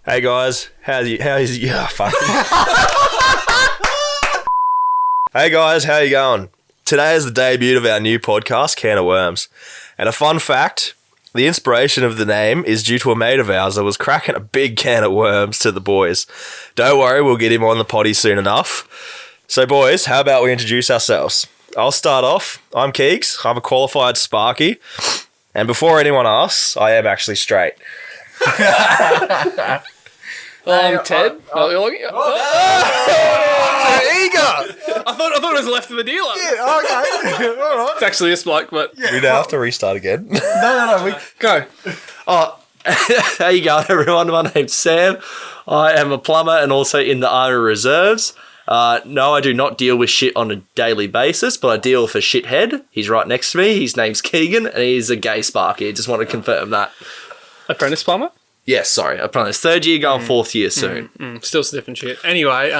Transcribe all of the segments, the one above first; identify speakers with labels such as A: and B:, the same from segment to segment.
A: Hey guys, how's yeah, fuck. Hey guys, how you going? Today is the debut of our new podcast, Can of Worms. And a fun fact, the inspiration of the name is due to a mate of ours that was cracking a big can of worms to the boys. Don't worry, we'll get him on the potty soon enough. So boys, how about we introduce ourselves? I'll start off. I'm Keegs. I'm a qualified Sparky. And before anyone asks, I am actually straight.
B: I'm Ted.
A: So eager!
B: I thought it was left of the dealer.
C: Yeah, okay. All right.
B: It's actually a bloke, but
A: We don't have to restart again.
C: No.
B: go.
D: How you going, everyone? My name's Sam. I am a plumber and also in the Army Reserves. No, I do not deal with shit on a daily basis, but I deal with a shithead. He's right next to me. His name's Keegan, and he's a gay Sparky. Just want to confirm that.
B: Apprentice plumber?
D: Yes, sorry. Apprentice. Third year, going fourth year soon.
B: Still sniffing shit. Anyway,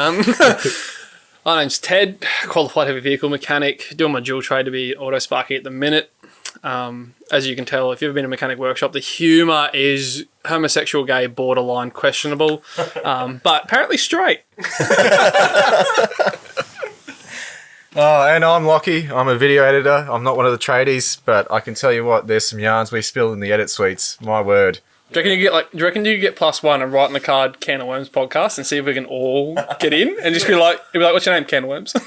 B: my name's Ted, qualified heavy vehicle mechanic, doing my dual trade to be auto Sparky at the minute. As you can tell, if you've ever been in a mechanic workshop, the humour is homosexual, gay, borderline, questionable, but apparently straight.
C: And I'm Lochie. I'm a video editor. I'm not one of the tradies, but I can tell you what, there's some yarns we spill in the edit suites. My word.
B: Do you reckon you get +1 and write in the card Can of Worms podcast and see if we can all get in and just be like, what's your name? Can of Worms?
D: Yeah,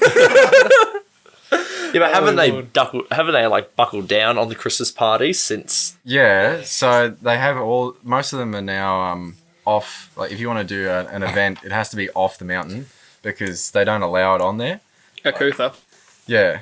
D: but haven't they buckled down on the Christmas parties since?
C: Yeah, so they have most of them are now off. Like, if you want to do an event, it has to be off the mountain because they don't allow it on there.
B: Akutha.
C: Yeah.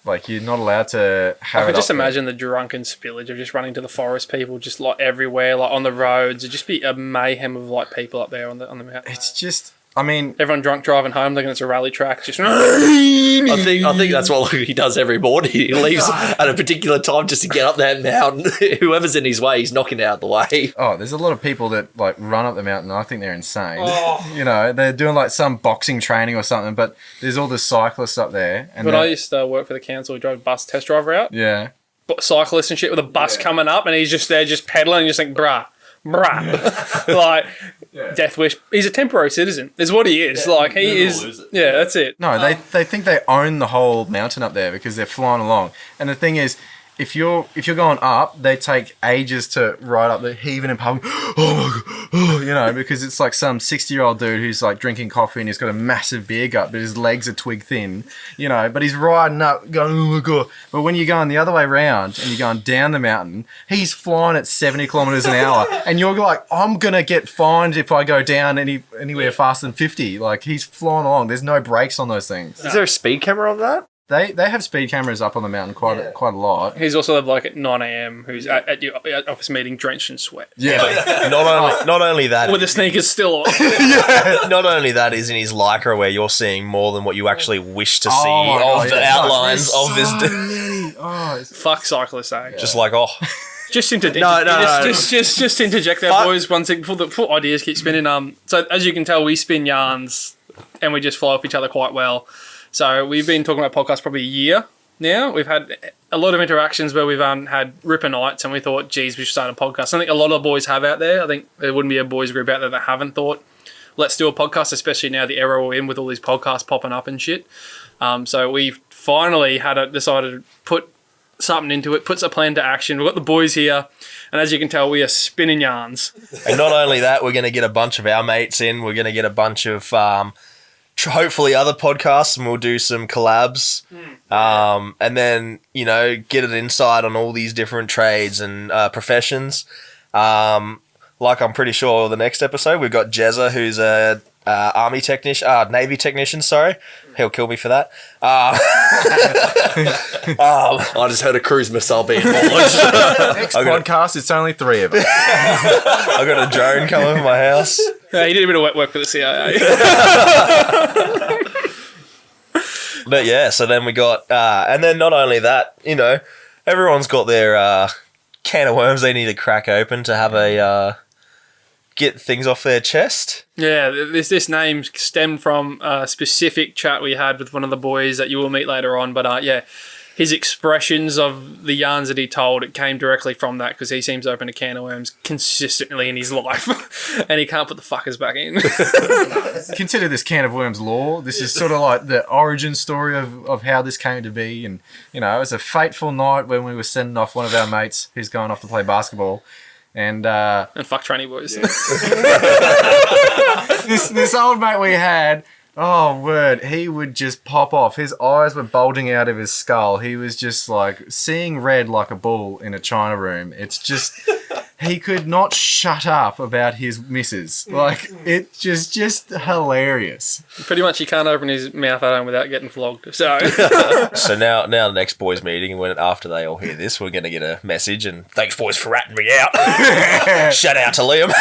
C: Like, you're not allowed to have
B: I could
C: it
B: just
C: up there.
B: imagine the drunken spillage of just running to the forest, people just like everywhere, like on the roads. It'd just be a mayhem of like people up there on the mountain.
C: It's just, I mean...
B: Everyone drunk driving home, thinking it's a rally track. Just
D: I think that's what he does every morning. He leaves at a particular time just to get up that mountain. Whoever's in his way, he's knocking out the way.
C: Oh, there's a lot of people that like run up the mountain. I think they're insane. You know, they're doing like some boxing training or something, but there's all the cyclists up there. And
B: When I used to work for the council, we drove a bus test driver out.
C: Yeah.
B: Cyclists and shit with a bus coming up, and he's just there just pedaling and just like, bruh. Like, Death Wish. He's a temporary citizen, is what he is. Like, he is. Yeah, that's it.
C: No, they think they own the whole mountain up there because they're flying along. And the thing is, if you're going up, they take ages to ride up there, heaving and pumping. Oh my God, you know, because it's like some 60-year-old dude who's like drinking coffee and he's got a massive beer gut, but his legs are twig thin, you know, but he's riding up going, oh my God. But when you're going the other way around and you're going down the mountain, he's flying at 70 kilometers an hour. And you're like, I'm going to get fined if I go down anywhere faster than 50. Like, he's flying along. There's no brakes on those things.
D: Is there a speed camera on that?
C: They have speed cameras up on the mountain quite a lot.
B: He's also the bloke at 9 a.m. who's at your office meeting drenched in sweat.
C: Yeah.
A: Not only that,
B: With the sneakers still on.
A: not only that is in his Lycra where you're seeing more than what you actually wish to see
C: my God,
A: of the
C: yeah.
A: outlines
C: There's
A: of this.
C: so many. Oh,
B: Fuck cyclists, eh?
A: Just like, oh,
B: Just interject.
D: No.
B: Just interject there, boys. One thing before ideas keep spinning. So as you can tell, we spin yarns, and we just fly off each other quite well. So we've been talking about podcasts probably a year now. We've had a lot of interactions where we've had ripper nights, and we thought, geez, we should start a podcast. I think a lot of boys have out there. I think there wouldn't be a boys group out there that haven't thought, let's do a podcast, especially now the era we're in with all these podcasts popping up and shit. So we've finally decided to put something into it, puts a plan to action. We've got the boys here, and as you can tell, we are spinning yarns.
A: and not only that, we're going to get a bunch of our mates in. We're going to get a bunch of hopefully other podcasts, and we'll do some collabs. And then, you know, get an insight on all these different trades and professions. Like I'm pretty sure the next episode, we've got Jezza, who's a Navy technician, sorry. He'll kill me for that.
D: I just heard a cruise missile being launched.
C: next podcast, it's only 3 of us.
A: I got a drone coming from my house.
B: Yeah, he did a bit of wet work for the CIA.
A: But yeah, so then we got, and then not only that, you know, everyone's got their can of worms they need to crack open to have a get things off their chest.
B: Yeah, this name stemmed from a specific chat we had with one of the boys that you will meet later on. But yeah, his expressions of the yarns that he told, it came directly from that, because he seems to open a can of worms consistently in his life, and he can't put the fuckers back in.
C: Consider this can of worms lore. This is sort of like the origin story of how this came to be. And, you know, it was a fateful night when we were sending off one of our mates who's going off to play basketball. And
B: fuck tranny boys.
C: this old mate we had, oh, word, he would just pop off. His eyes were bulging out of his skull. He was just like seeing red like a bull in a china room. It's just, he could not shut up about his missus. Like, it's just hilarious.
B: Pretty much he can't open his mouth at home without getting flogged. So
A: So now the next boys meeting, when after they all hear this, we're going to get a message and thanks boys for ratting me out. Shout out to Liam.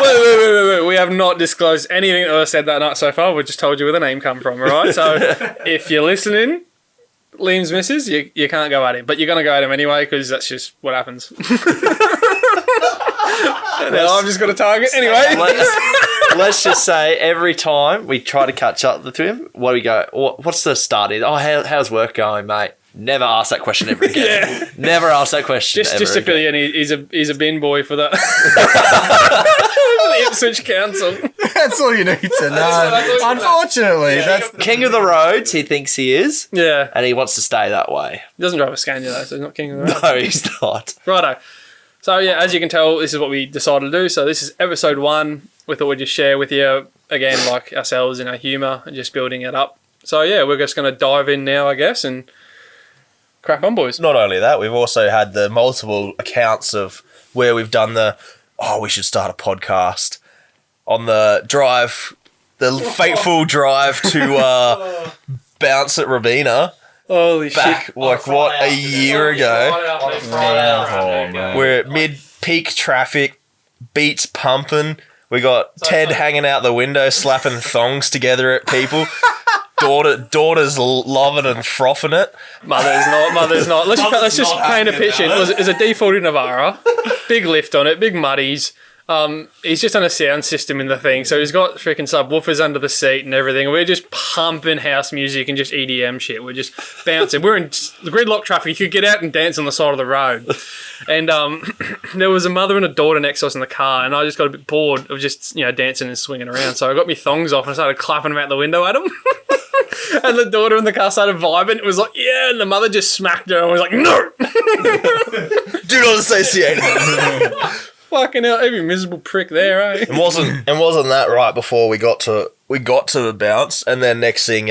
B: wait. We have not disclosed anything that was said that night so far. We just told you where the name come from, right? So if you're listening, Liam's missus, you can't go at him, but you're going to go at him anyway, because that's just what happens. Now I'm just going to target anyway.
D: Let's just say every time we try to catch up with him, what do we go? What's the start? Oh, how's work going, mate? Never ask that question ever again.
B: Yeah.
D: Never ask that question.
B: Just
D: ever
B: to fill
D: again.
B: you in, he's a bin boy for the Ipswich Council.
C: That's all you need to know. Unfortunately, that's
D: King of the roads. He thinks he is,
B: Yeah.
D: and he wants to stay that way.
B: He doesn't drive a Scania though, so he's not king of the road.
D: No, he's not.
B: Righto. So yeah, as you can tell, this is what we decided to do. So this is episode 1. We thought we'd just share with you, again, like ourselves and our humour, and just building it up. So yeah, we're just going to dive in now, I guess, and crack on, boys.
A: Not only that, we've also had the multiple accounts of where we've done we should start a podcast on the drive, the fateful drive to bounce at Rabina.
B: Holy
A: Back,
B: shit.
A: a year ago. We're at mid-peak traffic, beats pumping. We got Ted hanging out the window, slapping thongs together at people. Daughter's loving and frothing it.
B: Mother's not. Let's just paint a picture. It was a D40 Navara, big lift on it, big muddies. He's just on a sound system in the thing, so he's got freaking subwoofers under the seat and everything. We're just pumping house music and just EDM shit. We're just bouncing. We're in the gridlock traffic. You could get out and dance on the side of the road. And there was a mother and a daughter next to us in the car, and I just got a bit bored of just dancing and swinging around. So I got my thongs off and I started clapping them out the window at them. And the daughter in the car started vibing. It was like, yeah, and the mother just smacked her and was like, no!
A: Do not associate.
B: Fucking hell, every miserable prick there, eh?
A: And wasn't that right before we got to the bounce, and then next thing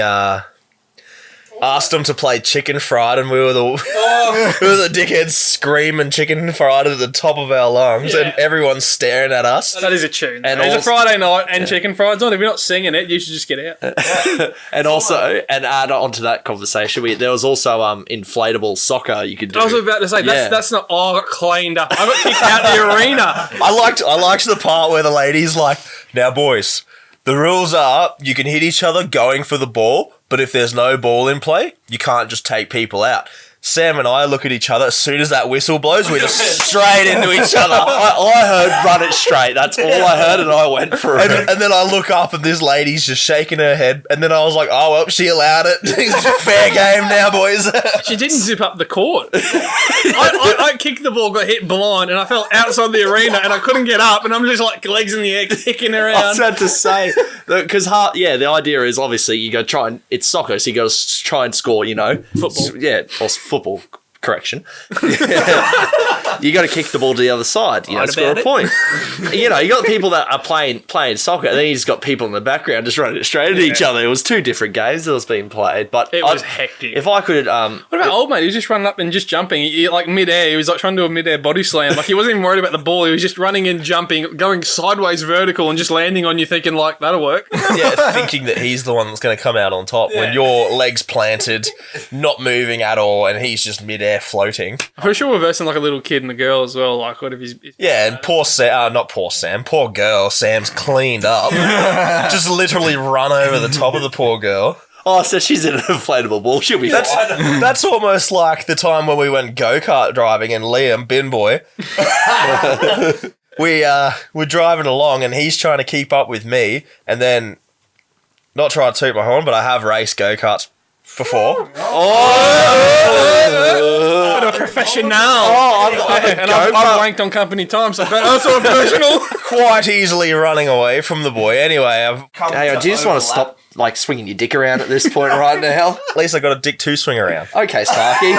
A: asked them to play chicken fried, and we were the dickheads screaming chicken fried at the top of our lungs, and everyone's staring at us.
B: That is a tune.
D: And
B: it's a
D: also-
B: Friday night and chicken fried's on. If you're not singing it, you should just get out.
D: And also, and add on to that conversation, there was also inflatable soccer you could do.
B: I was about to say, that's not, I got cleaned up. I got kicked out the arena.
A: I liked the part where the lady's like, now boys, the rules are you can hit each other going for the ball, but if there's no ball in play, you can't just take people out. Sam and I look at each other. As soon as that whistle blows, we're just straight into each other.
D: I heard run it straight. That's all I heard, and I went for it.
A: And then I look up and this lady's just shaking her head. And then I was like, oh, well, she allowed it. It's fair game now, boys.
B: She didn't zip up the court. I kicked the ball, got hit blind, and I fell outside the arena, and I couldn't get up, and I'm just like legs in the air, kicking around.
D: I was about to say, because the idea is obviously you go it's soccer, so you got to try and score,
B: Football.
D: Yeah, or football. Correction. You got to kick the ball to the other side, score a point. You got people that are playing soccer, and then you just got people in the background just running it straight at each other. It was 2 different games that was being played, but
B: it was hectic.
D: If I could,
B: what about old mate? He was just running up and just jumping, like mid-air. He was like trying to do a mid-air body slam. Like he wasn't even worried about the ball. He was just running and jumping, going sideways vertical, and just landing on you, thinking like that'll work.
A: Yeah, thinking that he's the one that's going to come out on top when your legs planted, not moving at all, and he's just mid-air floating.
B: I'm pretty sure we're versing like a little kid and a girl as well. Like what if he's
A: Yeah, and poor girl. Sam's cleaned up. Just literally run over the top of the poor girl.
D: oh, so she's in an inflatable ball. She'll be fine.
A: That's almost like the time when we went go-kart driving and Liam, bin boy, we're driving along and he's trying to keep up with me, and then, not trying to toot my horn, but I have raced go-karts before.
B: I'm a professional. I've wanked on company time, so that's all professional.
A: Quite easily running away from the boy. Anyway, I've come.
D: Hey, do you just want to stop like swinging your dick around at this point right now?
A: At least I got a dick to swing around.
D: Okay, Sparky.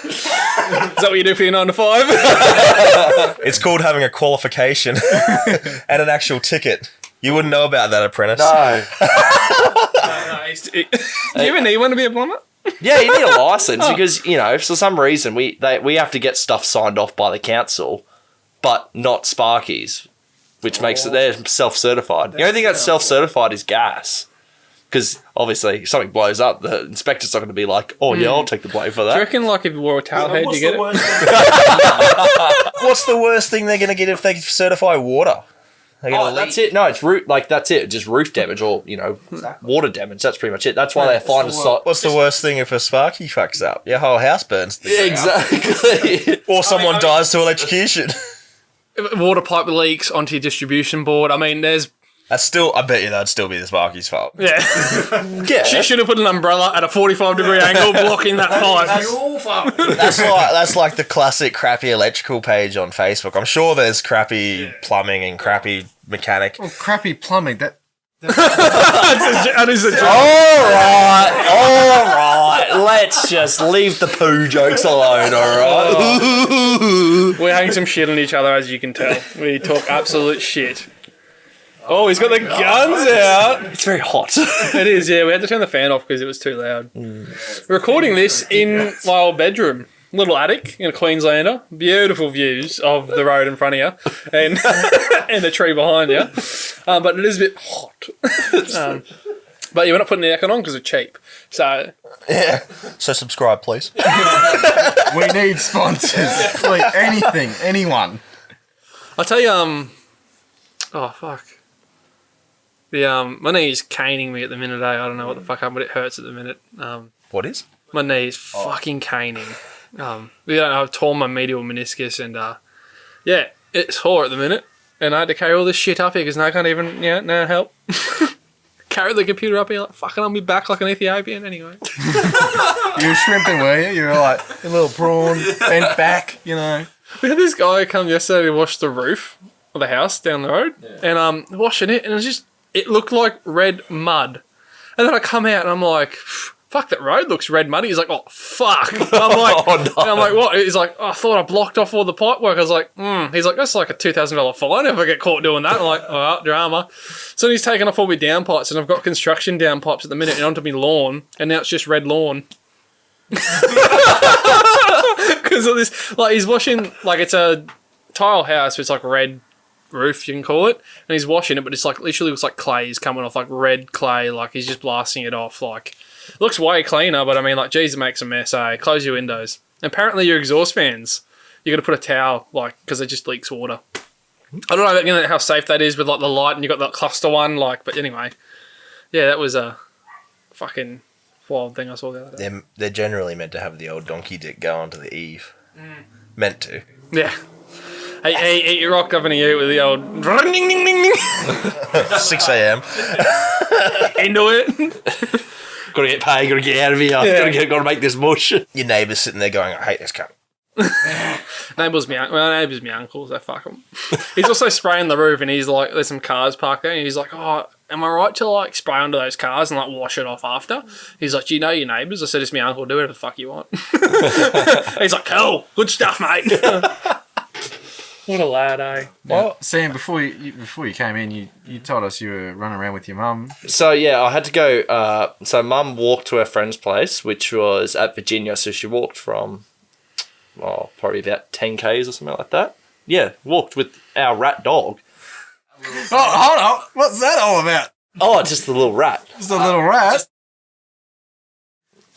B: Is that what you do for your 9 to 5?
A: It's called having a qualification and an actual ticket. You wouldn't know about that, apprentice.
D: No.
B: Do you even need one to be a plumber?
D: Yeah, you need a license because, you know, for some reason we have to get stuff signed off by the council, but not Sparkies, which makes it they're self-certified. The only thing that's self-certified is gas. Because obviously, if something blows up, the inspector's not going to be like, "Oh yeah, I'll take the blame for
B: Do you
D: that."
B: reckon, like, if you wore a towel head, you get it?
A: What's the worst thing they're going to get if they certify water?
D: That's it. No, it's roof. Like that's it. Just roof damage or water damage. That's pretty much it. That's why they find a site.
A: What's the worst thing if a Sparky fucks up? Your whole house burns.
D: Exactly.
A: Or someone dies to electrocution.
B: Water pipe leaks onto your distribution board. I mean, there's...
A: That's still... I bet you that'd still be the Sparky's fault.
B: Yeah.
D: Yeah.
B: She should have put an umbrella at a 45-degree angle blocking that pipe.
A: That's like the classic crappy electrical page on Facebook. I'm sure there's crappy plumbing and crappy mechanic.
C: Well, crappy plumbing. That
B: That is a joke.
D: All right. Let's just leave the poo jokes alone. All right.
B: We're hanging some shit on each other, as you can tell. We talk absolute shit. Oh, he's got the guns out.
D: It's very hot.
B: It is, yeah. We had to turn the fan off because it was too loud. We're recording this in my old bedroom. Little attic in a Queenslander. Beautiful views of the road in front of you and and the tree behind you. But it is a bit hot. But yeah, we're not putting the aircon on because it's cheap. So
A: Yeah. So subscribe, please.
C: we need sponsors. Please, anything, anyone.
B: I'll tell you, oh fuck. My knee is caning me at the minute, I don't know what the fuck happened, but it hurts at the minute.
A: What is?
B: My knee is fucking caning. I've torn my medial meniscus and yeah, it's sore at the minute. And I had to carry all this shit up here because I can't even, no help. Carry the computer up here like fucking on me back like an Ethiopian anyway.
C: You were shrimping, were you? You were like a little prawn, bent back,
B: We had this guy come yesterday to wash the roof of the house down the road and washing it and it looked like red mud. And then I come out and I'm like, fuck, that road looks red muddy. He's like, oh, fuck. I'm like, and I'm like, what? He's like, I thought I blocked off all the pipe work. I was like, He's like, that's like a $2,000 fine if I get caught doing that. I'm like, oh, drama. So he's taken off all my downpipes and I've got construction downpipes at the minute and onto my lawn and now it's just red lawn. Because of this, like he's washing, like it's a tile house, so it's like red roof, you can call it, and he's washing it, but it's like literally looks like clay is coming off, like red clay, like he's just blasting it off, like looks way cleaner, but I mean, like, geez, it makes a mess, eh? Close your windows. Apparently your exhaust fans, you got to put a towel, like, because it just leaks water. I don't know how safe that is with like the light, and you got that cluster one, like, but anyway, yeah, that was a fucking wild thing I saw the other day.
A: They're generally meant to have the old donkey dick go onto the eave. Meant to.
B: Yeah. Hey, you rocked up in a ute with the old
A: 6 a.m.
B: into it.
D: Gotta get paid, gotta get out of here. Gotta make this mush.
A: Your neighbour's sitting there going, I hate this cunt.
B: Neighbour's my uncle, so fuck him. He's also spraying the roof and he's like, there's some cars parked there and he's like, oh, am I right to like spray under those cars and like wash it off after? He's like, do you know your neighbours? I said, it's my uncle, do whatever the fuck you want. He's like, cool, good stuff, mate. What a lad, eh?
C: Well, Sam, before you came in, you told us you were running around with your mum.
D: So yeah, I had to go. So Mum walked to her friend's place, which was at Virginia. So she walked from, probably about 10 k's or something like that. Yeah, walked with our rat dog.
C: Oh, hold on. What's that all about?
D: Oh, just the little rat.
C: Just a little rat.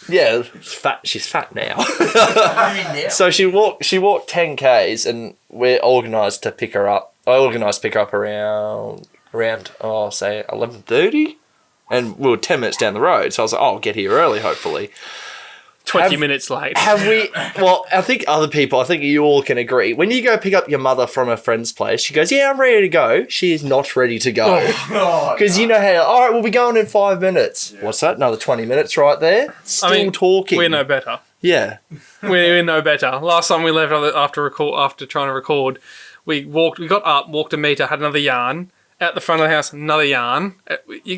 D: Yeah, she's fat now. So she walked 10 k's, and we're organised to pick her up. I organised to pick her up around say 11:30, and we were 10 minutes down the road. So I was like, I'll get here early, hopefully.
B: 20 minutes late.
D: Have we? Well, I think you all can agree. When you go pick up your mother from a friend's place, she goes, "Yeah, I'm ready to go." She is not ready to go because you know how. All right, we'll be going in 5 minutes. Yeah. What's that? Another 20 minutes right there. Still talking.
B: We know better.
D: Yeah,
B: we know better. Last time we left after trying to record, we got up, walked a meter, had another yarn. Out the front of the house, another yarn.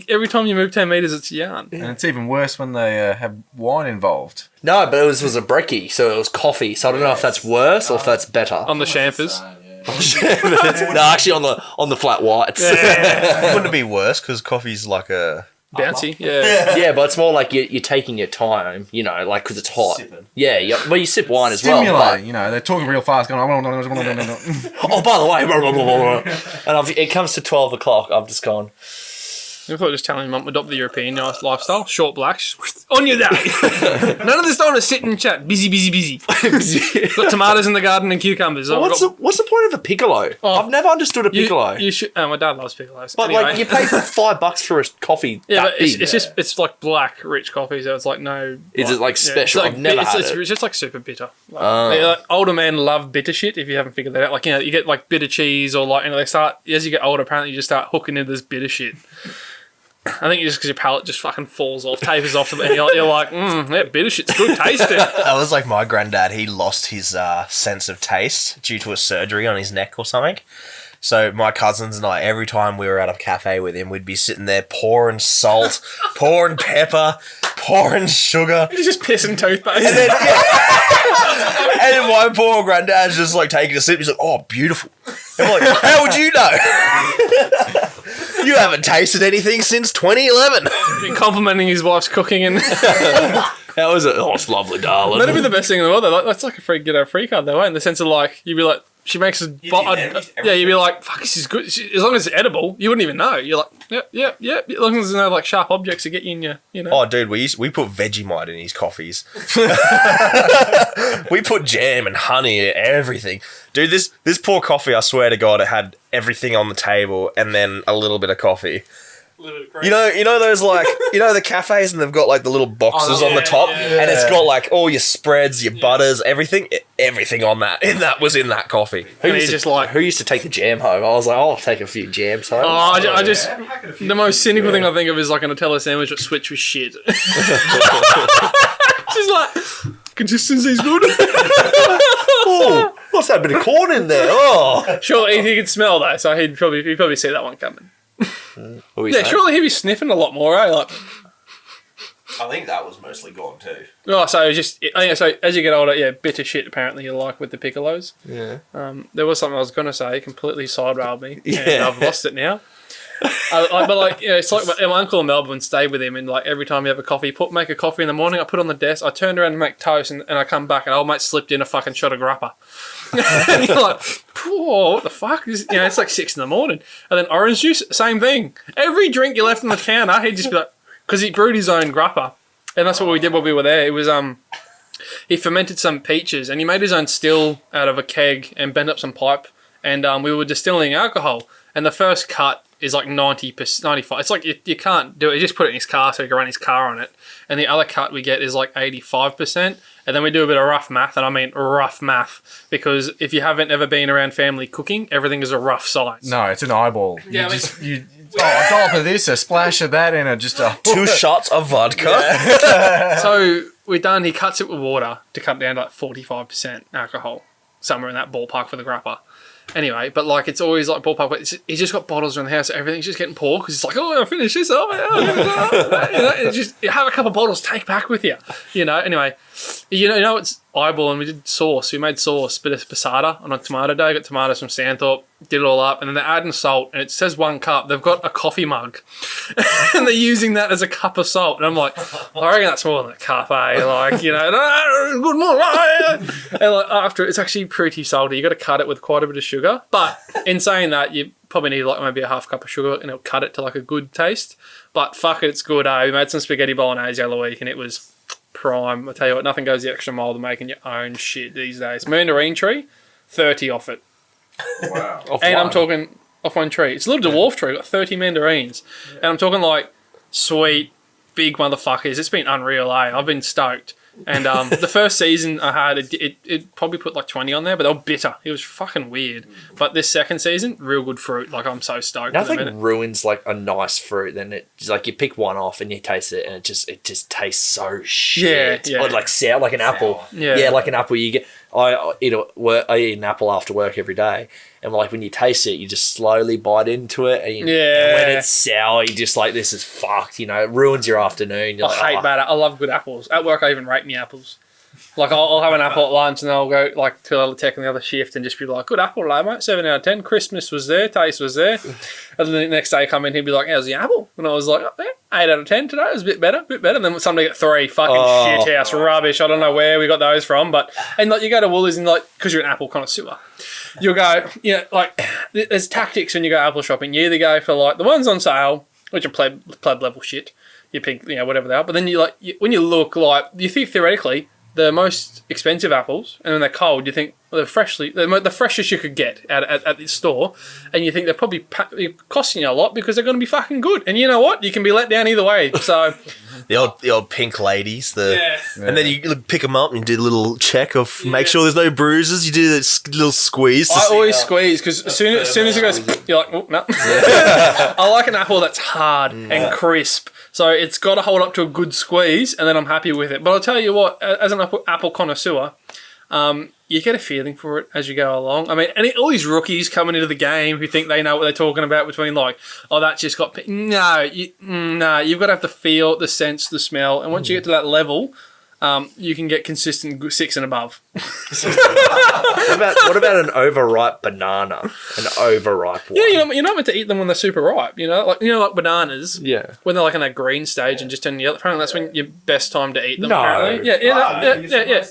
B: Every time you move 10 metres, it's a yarn.
C: And it's even worse when they have wine involved.
D: No, but it was a brekkie, so it was coffee. So I don't know if that's worse or if that's better.
B: On the champers.
D: No, actually on the flat whites.
A: Yeah. Wouldn't it be worse because coffee's like a...
B: Bouncy, yeah.
D: Yeah, but it's more like you're taking your time, you know, like because it's hot. Sipping. Yeah, well, you sip wine as well.
C: Stimulate, you know, they're talking real fast, going...
D: Oh, by the way... And it comes to 12 o'clock, I've just gone...
B: I thought just telling mum to adopt the European lifestyle. Short blacks. On your day. None of this time to sit and chat. Busy. Got tomatoes in the garden and cucumbers.
D: Well, what's the point of a piccolo? I've never understood a piccolo.
B: You should. My dad loves piccolos.
D: But
B: anyway.
D: like you pay $5 for a coffee.
B: Yeah,
D: that
B: but
D: big.
B: it's like black rich coffee, so it's like no.
D: Is it like special?
B: It's like,
D: I've never had it.
B: It's just like super bitter. Like older men love bitter shit. If you haven't figured that out, like you get like bitter cheese or like they start as you get older. Apparently, you just start hooking into this bitter shit. I think just because your palate just fucking falls off, tapers off, and you're like, that bitter shit's good tasting.
A: That was like my granddad. He lost his sense of taste due to a surgery on his neck or something. So my cousins and I, every time we were at a cafe with him, we'd be sitting there pouring salt, pouring pepper, pouring sugar.
B: He's just pissing toothpaste.
A: And then my poor granddad's just like taking a sip. He's like, "Oh, beautiful." I'm like, "How would you know? You haven't tasted anything since 2011.
B: Been complimenting his wife's cooking and
D: How is it? Oh, it's lovely, darling.
B: that'd be the best thing in the world. Though. That's like a free free card though, in the sense of like you'd be like she makes a you'd be like fuck, this is good. As long as it's edible, you wouldn't even know. You're like yeah. As long as there's no like sharp objects to get you in your
A: Oh, dude, we put Vegemite in his coffees. We put jam and honey and everything. Dude, this poor coffee, I swear to God, it had everything on the table and then a little bit of coffee. You know those like the cafes and they've got like the little boxes on the top and it's got like all your spreads, your butters, everything on that. And that was in that coffee.
D: Who used to take the jam home? I was like, I'll take a few jams home.
B: I just the most cynical thing I think of is like a Nutella sandwich with switch with shit. Just like consistency's good.
D: Oh, what's that bit of corn in there? Oh,
B: Sure, he could smell that, so he'd probably see that one coming. Surely he'd be sniffing a lot more, eh? Like,
A: I think that was mostly gone too.
B: so so as you get older, bitter shit apparently you like with the piccolos.
D: Yeah.
B: There was something I was going to say, completely side-railed me, and I've lost it now. It's like my uncle in Melbourne stayed with him, and like every time you have a coffee, make a coffee in the morning, I put it on the desk, I turned around and make toast, and I come back, and old mate slipped in a fucking shot of grappa. And you're like, what the fuck? It's like 6 a.m. And then orange juice, same thing. Every drink you left on the counter, he'd just be like, because he brewed his own grappa, and that's what we did while we were there. It was he fermented some peaches, and he made his own still out of a keg and bent up some pipe, and we were distilling alcohol, and the first cut is like 90%, 95. It's like you can't do it. You just put it in his car so he can run his car on it. And the other cut we get is like 85%. And then we do a bit of rough math, and I mean rough math, because if you haven't ever been around family cooking, everything is a rough size.
C: No, it's an eyeball.
B: Yeah,
C: a dollop of this, a splash of that, and just a...
A: 2 shots of vodka.
C: Yeah.
B: So we're done. He cuts it with water to cut down to like 45% alcohol, somewhere in that ballpark for the grappa. Anyway, but like it's always like ballpark. But he's just got bottles around the house. So everything's just getting poured because it's like, oh, I finished this. Just have a couple of bottles, take back with you. Anyway, it's eyeball, and we did sauce. We made sauce, bit of passata on a tomato day. Got tomatoes from Santhorpe, did it all up, and then they're adding salt. And it says 1 cup. They've got a coffee mug, and they're using that as a cup of salt. And I'm like, I reckon that's more than a cup, eh? Like, good morning. And like, after it's actually pretty salty. You got to cut it with quite a bit of sugar. But in saying that, you probably need like maybe a half cup of sugar, and it'll cut it to like a good taste. But fuck it, it's good. We made some spaghetti bolognese the other week, and it was prime. I tell you what, nothing goes the extra mile than making your own shit these days. Mandarin tree, 30 off it.
C: Wow.
B: I'm talking off one tree. It's a little dwarf tree, got 30 mandarins. Yeah. And I'm talking like sweet, big motherfuckers. It's been unreal, eh? I've been stoked. And the first season I had, it probably put like 20 on there, but they were bitter. It was fucking weird. But this second season, real good fruit. Like, I'm so stoked.
D: I think ruin's like a nice fruit. Then it's like you pick one off and you taste it, and it just tastes so shit.
B: Yeah.
D: Or like sour, like an apple. Yeah, like an apple. You get. I eat an apple after work every day, and like when you taste it, you just slowly bite into it, and when it's sour, you just like, this is fucked. You know, it ruins your afternoon. You're
B: I hate bad. I love good apples. At work, I even rate me apples. Like, I'll have an apple at lunch, and then I'll go like to the other tech and the other shift, and just be like, "Good apple, like, mate. 7 out of 10. Crispness was there, taste was there." And then the next day, I come in, he'd be like, "How's the apple?" And I was like, "Oh, yeah, 8 out of 10 today. It was a bit better, And then Sunday get 3, fucking shit house rubbish. I don't know where we got those from, but and like you go to Woolies and like, because you're an apple connoisseur, you'll go, like there's tactics when you go apple shopping. You either go for like the ones on sale, which are pleb level shit. You pick, whatever they are, but then when you look, like, you think theoretically the most expensive apples, and when they're cold, you think they're the freshest you could get at the store, and you think they're probably costing you a lot because they're going to be fucking good. And you know what? You can be let down either way. So
A: the old pink ladies, and then you pick them up and you do a little check of make sure there's no bruises. You do this little squeeze.
B: I always squeeze because as soon as it goes, you're like, oh, no. I like an apple that's hard and crisp. So it's got to hold up to a good squeeze, and then I'm happy with it. But I'll tell you what, as an apple connoisseur, you get a feeling for it as you go along. I mean, and all these rookies coming into the game who think they know what they're talking about between like, oh, that just got... No, you've got to have the feel, the sense, the smell. And once you get to that level, you can get consistent 6 and above.
D: What about an overripe banana? An overripe one?
B: Yeah, you're not meant to eat them when they're super ripe. Like bananas.
D: Yeah.
B: When they're like in that green stage and just turning yellow. Apparently, that's when your best time to eat them.
D: No.
B: Apparently.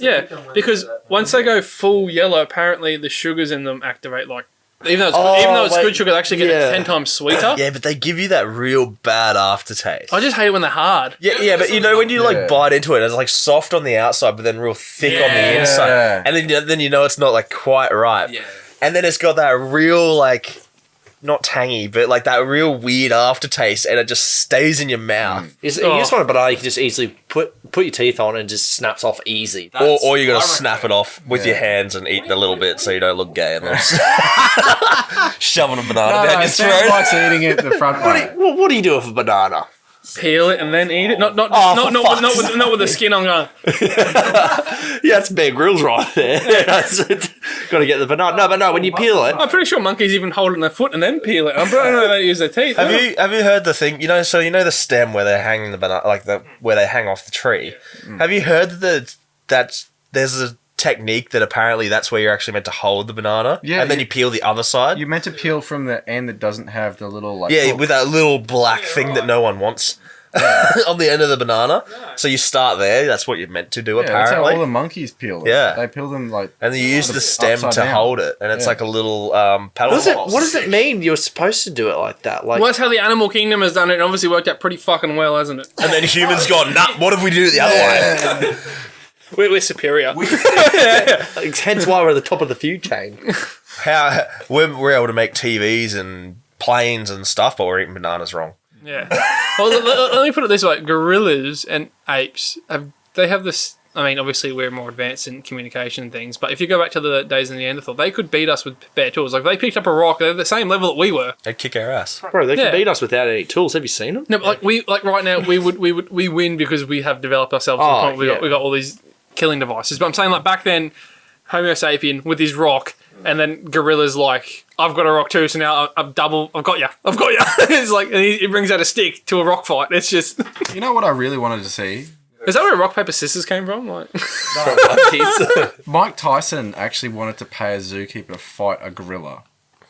B: Yeah. Because once they go full yellow, apparently the sugars in them activate like. Even though it's good sugar, they actually get it 10 times sweeter.
A: Yeah, but they give you that real bad aftertaste.
B: I just hate it when they're hard.
A: Yeah, but when you like bite into it, it's like soft on the outside, but then real thick on the inside, and then it's not like quite ripe. Yeah. And then it's got that real like, not tangy, but like that real weird aftertaste, and it just stays in your mouth.
D: You just want a banana you can just easily put your teeth on and it just snaps off easy.
A: Or you got to snap it off with your hands and eat the little bit so you don't look gay and shoving a banana down your throat.
C: Sam likes eating it the front way.
D: What do you do with a banana?
B: Peel it and then eat it. Not with the skin on going.
D: Yeah, that's Bear Grylls right there. Got to get the banana. No, but no, when you peel it.
B: I'm pretty sure monkeys even hold it in their foot and then peel it. I don't know they use their teeth.
A: Have you heard the thing? So the stem where they're hanging the banana, like where they hang off the tree. Have you heard that there's a technique that apparently that's where you're actually meant to hold the banana, and then you peel the other side.
C: You're meant to peel from the end that doesn't have the little like
A: hook. With that little black thing that no one wants on the end of the banana. So you start there. That's what you're meant to do. Apparently,
C: that's how all the monkeys peel them.
A: Yeah,
C: they peel them like,
A: and you use the stem to hold it, and it's like a little paddle.
D: What does it mean? You're supposed to do it like that? Like,
B: well, that's how the animal kingdom has done it. And obviously worked out pretty fucking well, hasn't it?
A: And then humans gone, nah. What if we do it the other way?
B: We're superior.
D: Hence why we're at the top of the food chain.
A: How we're able to make TVs and planes and stuff, but we're eating bananas wrong.
B: Yeah. Well, let me put it this way: gorillas and apes have this. I mean, obviously we're more advanced in communication and things, but if you go back to the days of Neanderthal, they could beat us with bare tools. Like, if they picked up a rock, they're the same level that we were.
A: They'd kick our ass.
D: Bro, they can beat us without any tools. Have you seen them?
B: No, but right now we win because we have developed ourselves to the point where we got all these killing devices. But I'm saying, like, back then, Homo sapien with his rock, and then gorillas like, I've got a rock too, so now I've got you. It's like, and he brings out a stick to a rock fight. It's just...
C: You know what I really wanted to see?
B: Is that where rock, paper, scissors came from? Like,
C: Mike Tyson actually wanted to pay a zookeeper to fight a gorilla.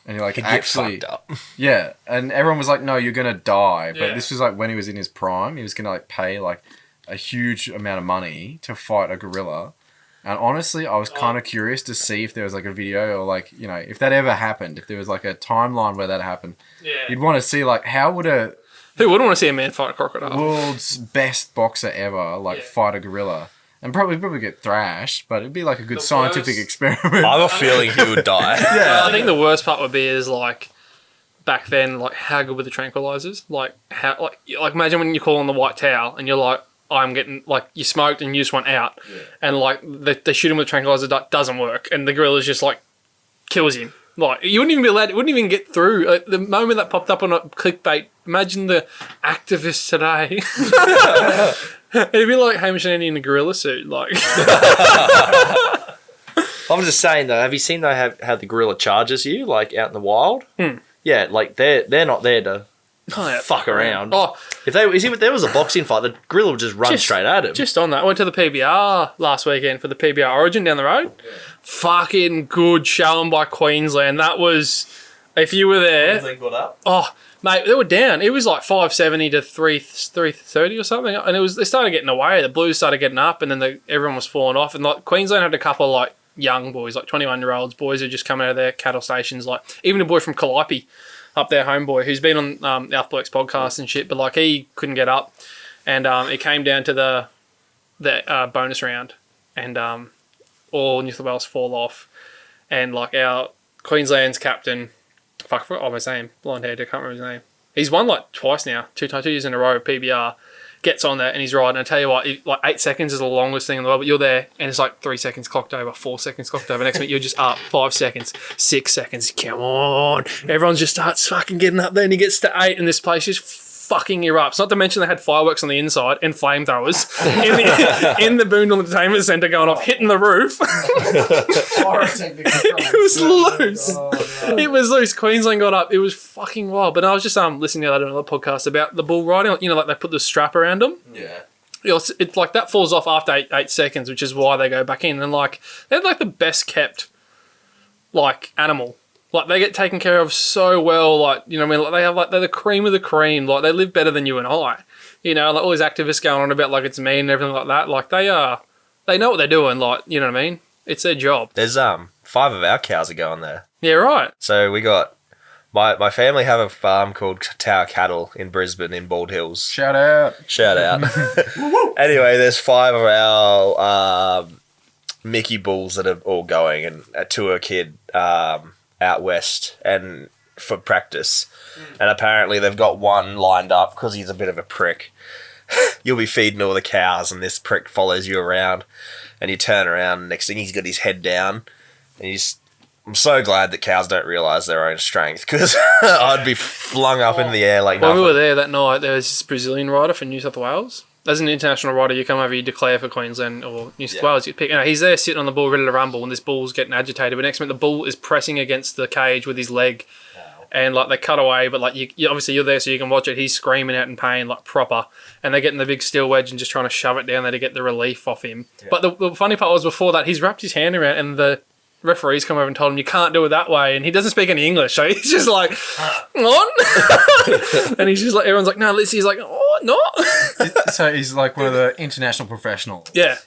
C: And you're like, actually...
A: Get fucked up.
C: Yeah, and everyone was like, no, you're going to die. But this was like when he was in his prime. He was going to like pay like a huge amount of money to fight a gorilla. And honestly, I was kind of curious to see if there was like a video or like, you know, if that ever happened, if there was like a timeline where that happened. Yeah. You'd want to see like, how would
B: who wouldn't want to see a man fight a crocodile?
C: World's best boxer ever fight a gorilla? And probably get thrashed, but it'd be like a good scientific experiment.
A: I have a feeling he would die.
B: Yeah, I think the worst part would be is like back then, like how good were the tranquilizers? Like how like imagine when you call on the white towel and you're like, I'm getting, like, you smoked and you just went out. Yeah. And, like, they shoot him with a tranquilizer that doesn't work. And the gorilla's just, like, kills him. Like, you wouldn't even be allowed, it wouldn't even get through. Like, the moment that popped up on a clickbait, imagine the activists today. It'd be like Hamish and Andy in a gorilla suit. Like,
D: I'm just saying, though, have you seen how the gorilla charges you, like, out in the wild? Yeah, like, they're not there to fuck around. Oh, if there was a boxing fight, the gorilla would just run straight at him.
B: Just on that, I went to the PBR last weekend for the PBR Origin down the road. Yeah. Fucking good showing by Queensland. That was, if you were there.
A: Queensland got up.
B: Oh, mate, they were down. It was like 570 to 330 or something, and they started getting away. The Blues started getting up, and then everyone was falling off. And like Queensland had a couple of like young boys, like 21-year-olds, boys who just come out of their cattle stations. Like even a boy from Calliope, up there, homeboy, who's been on the Alpha Blokes podcast and shit, but like he couldn't get up, and it came down to the bonus round, and all New South Wales fall off, and like our Queensland's captain, I forgot his name, blonde haired, I can't remember his name. He's won like twice now, 2 years in a row, PBR. Gets on there and he's riding. I tell you what, like 8 seconds is the longest thing in the world, but you're there and it's like 3 seconds clocked over, 4 seconds clocked over. Next minute you're just up, 5 seconds, 6 seconds. Come on. Everyone just starts fucking getting up there and he gets to 8 and this place just fucking erupts. Not to mention they had fireworks on the inside and flamethrowers in the Boondall Entertainment Centre going off, hitting the roof. It was loose. Oh, no. It was loose. Queensland got up. It was fucking wild. But I was just listening to another podcast about the bull riding. You know, like they put the strap around them.
A: Yeah.
B: It's like that falls off after 8 seconds, which is why they go back in. And like they're like the best kept like animal. Like they get taken care of so well. Like, you know what I mean? Like they have like they're the cream of the cream. Like they live better than you and I. You know, like all these activists going on about like it's mean and everything like that. Like they know what they're doing. Like, you know what I mean? It's their job.
A: There's 5 of our cows are going there.
B: Yeah, right.
A: So we got my family have a farm called Tower Cattle in Brisbane in Bald Hills.
C: Shout out.
A: Anyway, there's 5 of our Mickey bulls that are all going and to a kid out west and for practice. And apparently they've got one lined up because he's a bit of a prick. You'll be feeding all the cows and this prick follows you around and you turn around and next thing he's got his head down and I'm so glad that cows don't realise their own strength because I'd be flung up in the air like nothing.
B: When we were there that night, there was this Brazilian rider for New South Wales. As an international rider, you come over, you declare for Queensland or New South Wales. You pick. You know, he's there sitting on the bull, ready to rumble, and this bull's getting agitated. But next minute, the bull is pressing against the cage with his leg, and like they cut away. But like you obviously you're there, so you can watch it. He's screaming out in pain, like proper, and they're getting the big steel wedge and just trying to shove it down there to get the relief off him. Yeah. But the funny part was before that, he's wrapped his hand around, and the referees come over and told him you can't do it that way, and he doesn't speak any English, so he's just like, on, and he's just like, everyone's like, no, he's like, oh, no.
C: So he's like one of the international professionals.
B: Yeah.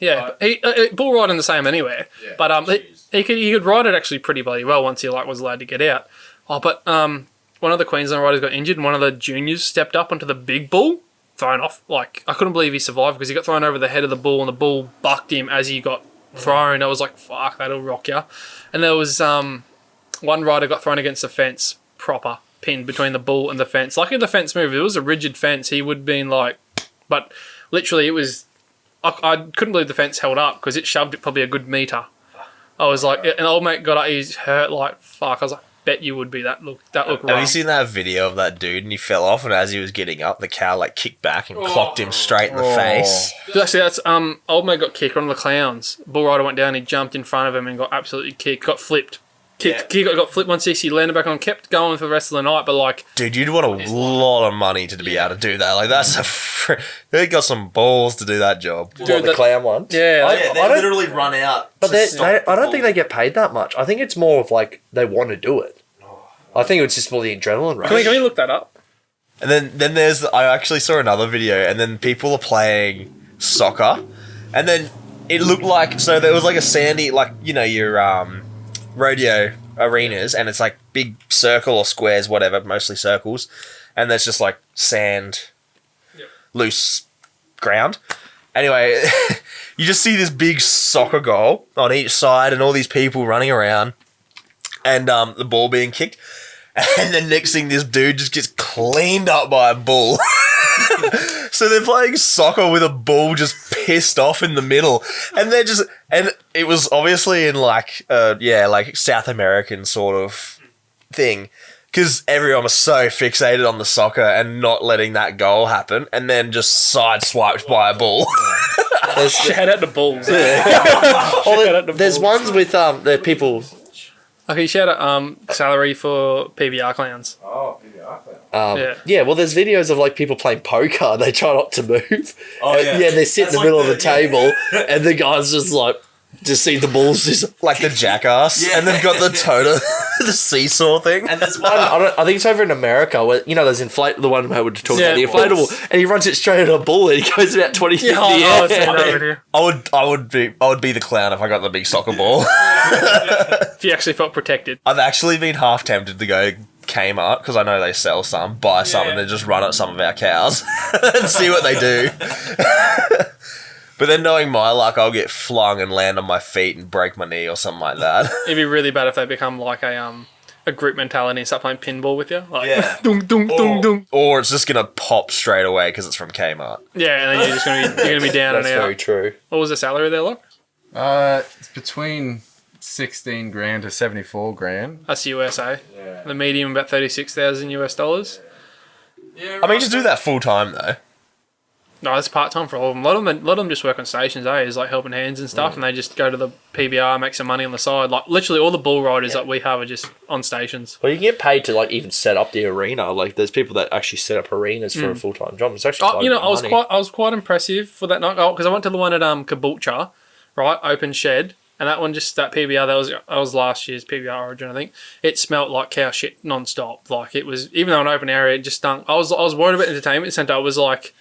B: He bull riding the same anywhere, but he could ride it actually pretty bloody well once he like was allowed to get out. Oh, but one of the Queensland riders got injured, and one of the juniors stepped up onto the big bull, thrown off. Like I couldn't believe he survived because he got thrown over the head of the bull, and the bull bucked him as he got thrown. I was like, fuck, that'll rock you. And there was one rider got thrown against the fence, proper pinned between the bull and the fence. Luckily the fence moved. It was a rigid fence. He would have been like, but literally it was, I couldn't believe the fence held up because it shoved it probably a good metre. I was like, an old mate got up, he's hurt like fuck. I was like, bet you would be that look rough.
A: Have you seen that video of that dude and he fell off and as he was getting up the cow like kicked back and clocked him straight in the face?
B: Actually that's old mate got kicked, one of the clowns. Bull rider went down, he jumped in front of him and got absolutely kicked, got flipped. He got flipped 160, landed back on, kept going for the rest of the night, but like...
A: Dude, you'd want a lot of money to be able to do that. Like, that's they got some balls to do that job.
D: Dude, the clown ones?
B: Yeah.
A: They literally run out.
D: But I don't think they get paid that much. I think it's more of like, they want to do it. I think it was just more the adrenaline rush.
B: Can we look that up?
A: And then there's... I actually saw another video, and then people are playing soccer, and then it looked like... So there was like a sandy... Like, you know, your... rodeo arenas and it's like big circle or squares, whatever, mostly circles, and there's just like sand, loose ground. Anyway, you just see this big soccer goal on each side and all these people running around and the ball being kicked, and then next thing this dude just gets cleaned up by a bull. So they're playing soccer with a bull just pissed off in the middle, and it was obviously in like South American sort of thing, because everyone was so fixated on the soccer and not letting that goal happen, and then just sideswiped by a bull.
B: Shout out to Bulls.
D: There's ones with the people.
B: Okay, shout out salary for PBR clowns.
C: Oh, PBR.
D: Yeah, well, there's videos of like people playing poker. They try not to move.
C: Oh, yeah.
D: Yeah, they sit in the middle of the table, and the guy's just like, just see the balls just
A: Like the jackass, and they've got the totem, the seesaw thing.
D: And there's one, I think it's over in America, where, you know, there's the one I would talk about, the inflatable, and he runs it straight at a bull, and he goes about 20 feet in the air.
A: I would be the clown if I got the big soccer ball.
B: If you actually felt protected.
A: I've actually been half tempted to go Kmart, because I know they sell some, buy some, and then just run at some of our cows and see what they do. But then knowing my luck, I'll get flung and land on my feet and break my knee or something like that.
B: It'd be really bad if they become like a group mentality and start playing pinball with you. Like,
A: Yeah.
B: dunk, dunk, dunk, dunk.
A: Or it's just going to pop straight away because it's from Kmart.
B: Yeah, and then you're gonna be down
D: That's
B: and out.
D: very true.
B: What was the salary there, Loch?
C: It's between 16 grand to 74 grand.
B: That's USA.
C: Yeah.
B: The medium about $36,000.
A: I mean, just do that full time, though.
B: No, it's part time for all of them. A lot of them just work on stations, is like helping hands and stuff, and they just go to the PBR, make some money on the side. Like literally, all the bull riders that we have are just on stations.
D: Well, you can get paid to like even set up the arena. Like, there's people that actually set up arenas for a full-time job. It's actually quite good money.
B: I was quite impressive for that night because I went to the one at Caboolture, right, open shed, and that one that PBR that was last year's PBR Origin, I think. It smelt like cow shit non-stop. Like it was, even though an open area, it just stunk. I was worried about entertainment centre. I was like.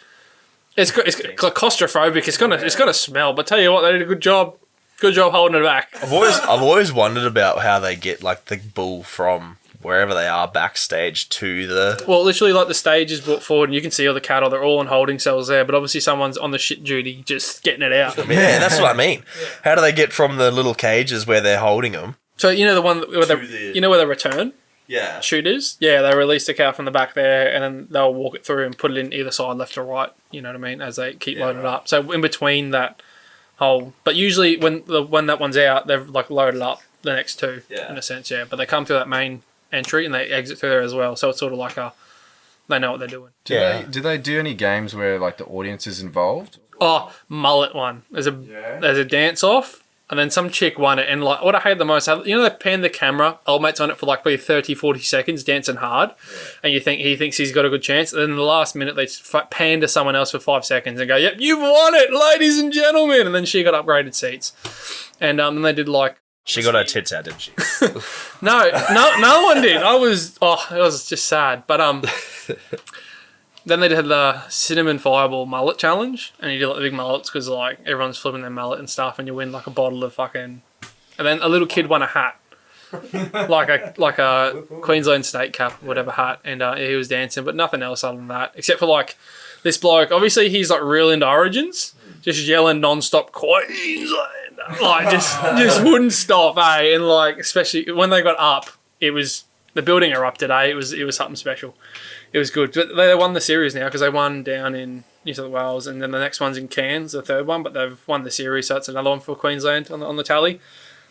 B: It's claustrophobic. It's gonna smell. But tell you what, they did a good job. Good job holding it back.
A: I've always wondered about how they get like the bull from wherever they are backstage to the.
B: Well, literally, like the stage is brought forward, and you can see all the cattle. They're all in holding cells there, but obviously someone's on the shit duty, just getting it out.
A: Yeah, that's what I mean. How do they get from the little cages where they're holding them?
B: So you know the one where where they return.
A: Yeah.
B: Shooters, they release the cow from the back there, and then they'll walk it through and put it in either side, left or right. You know what I mean? As they keep loading it up. So in between that whole, but usually when that one's out, they've like loaded up the next two in a sense. Yeah, but they come through that main entry and they exit through there as well. So it's sort of like they know what they're doing.
C: Do they do any games where like the audience is involved?
B: Oh, mullet one. There's a dance off. And then some chick won it, and like what I hate the most, they pan the camera, old mate's on it for like probably 30, 40 seconds, dancing hard, and he thinks he's got a good chance, and then in the last minute they pan to someone else for 5 seconds and go, "Yep, you've won it, ladies and gentlemen," and then she got upgraded seats, and then they did like.
A: She got her tits out, didn't she?
B: No one did. It was just sad, but Then they did the cinnamon fireball mullet challenge, and you do like the big mullets because like everyone's flipping their mullet and stuff, and you win like a bottle of fucking. And then a little kid won a hat, like a Queensland state cap, whatever hat, and he was dancing, but nothing else other than that, except for like this bloke. Obviously, he's like real into Origins, just yelling non-stop Queensland, like just wouldn't stop, And like especially when they got up, it was the building erupted. It was something special. It was good. But they won the series now because they won down in New South Wales, and then the next one's in Cairns, the third one, but they've won the series, so it's another one for Queensland on the tally.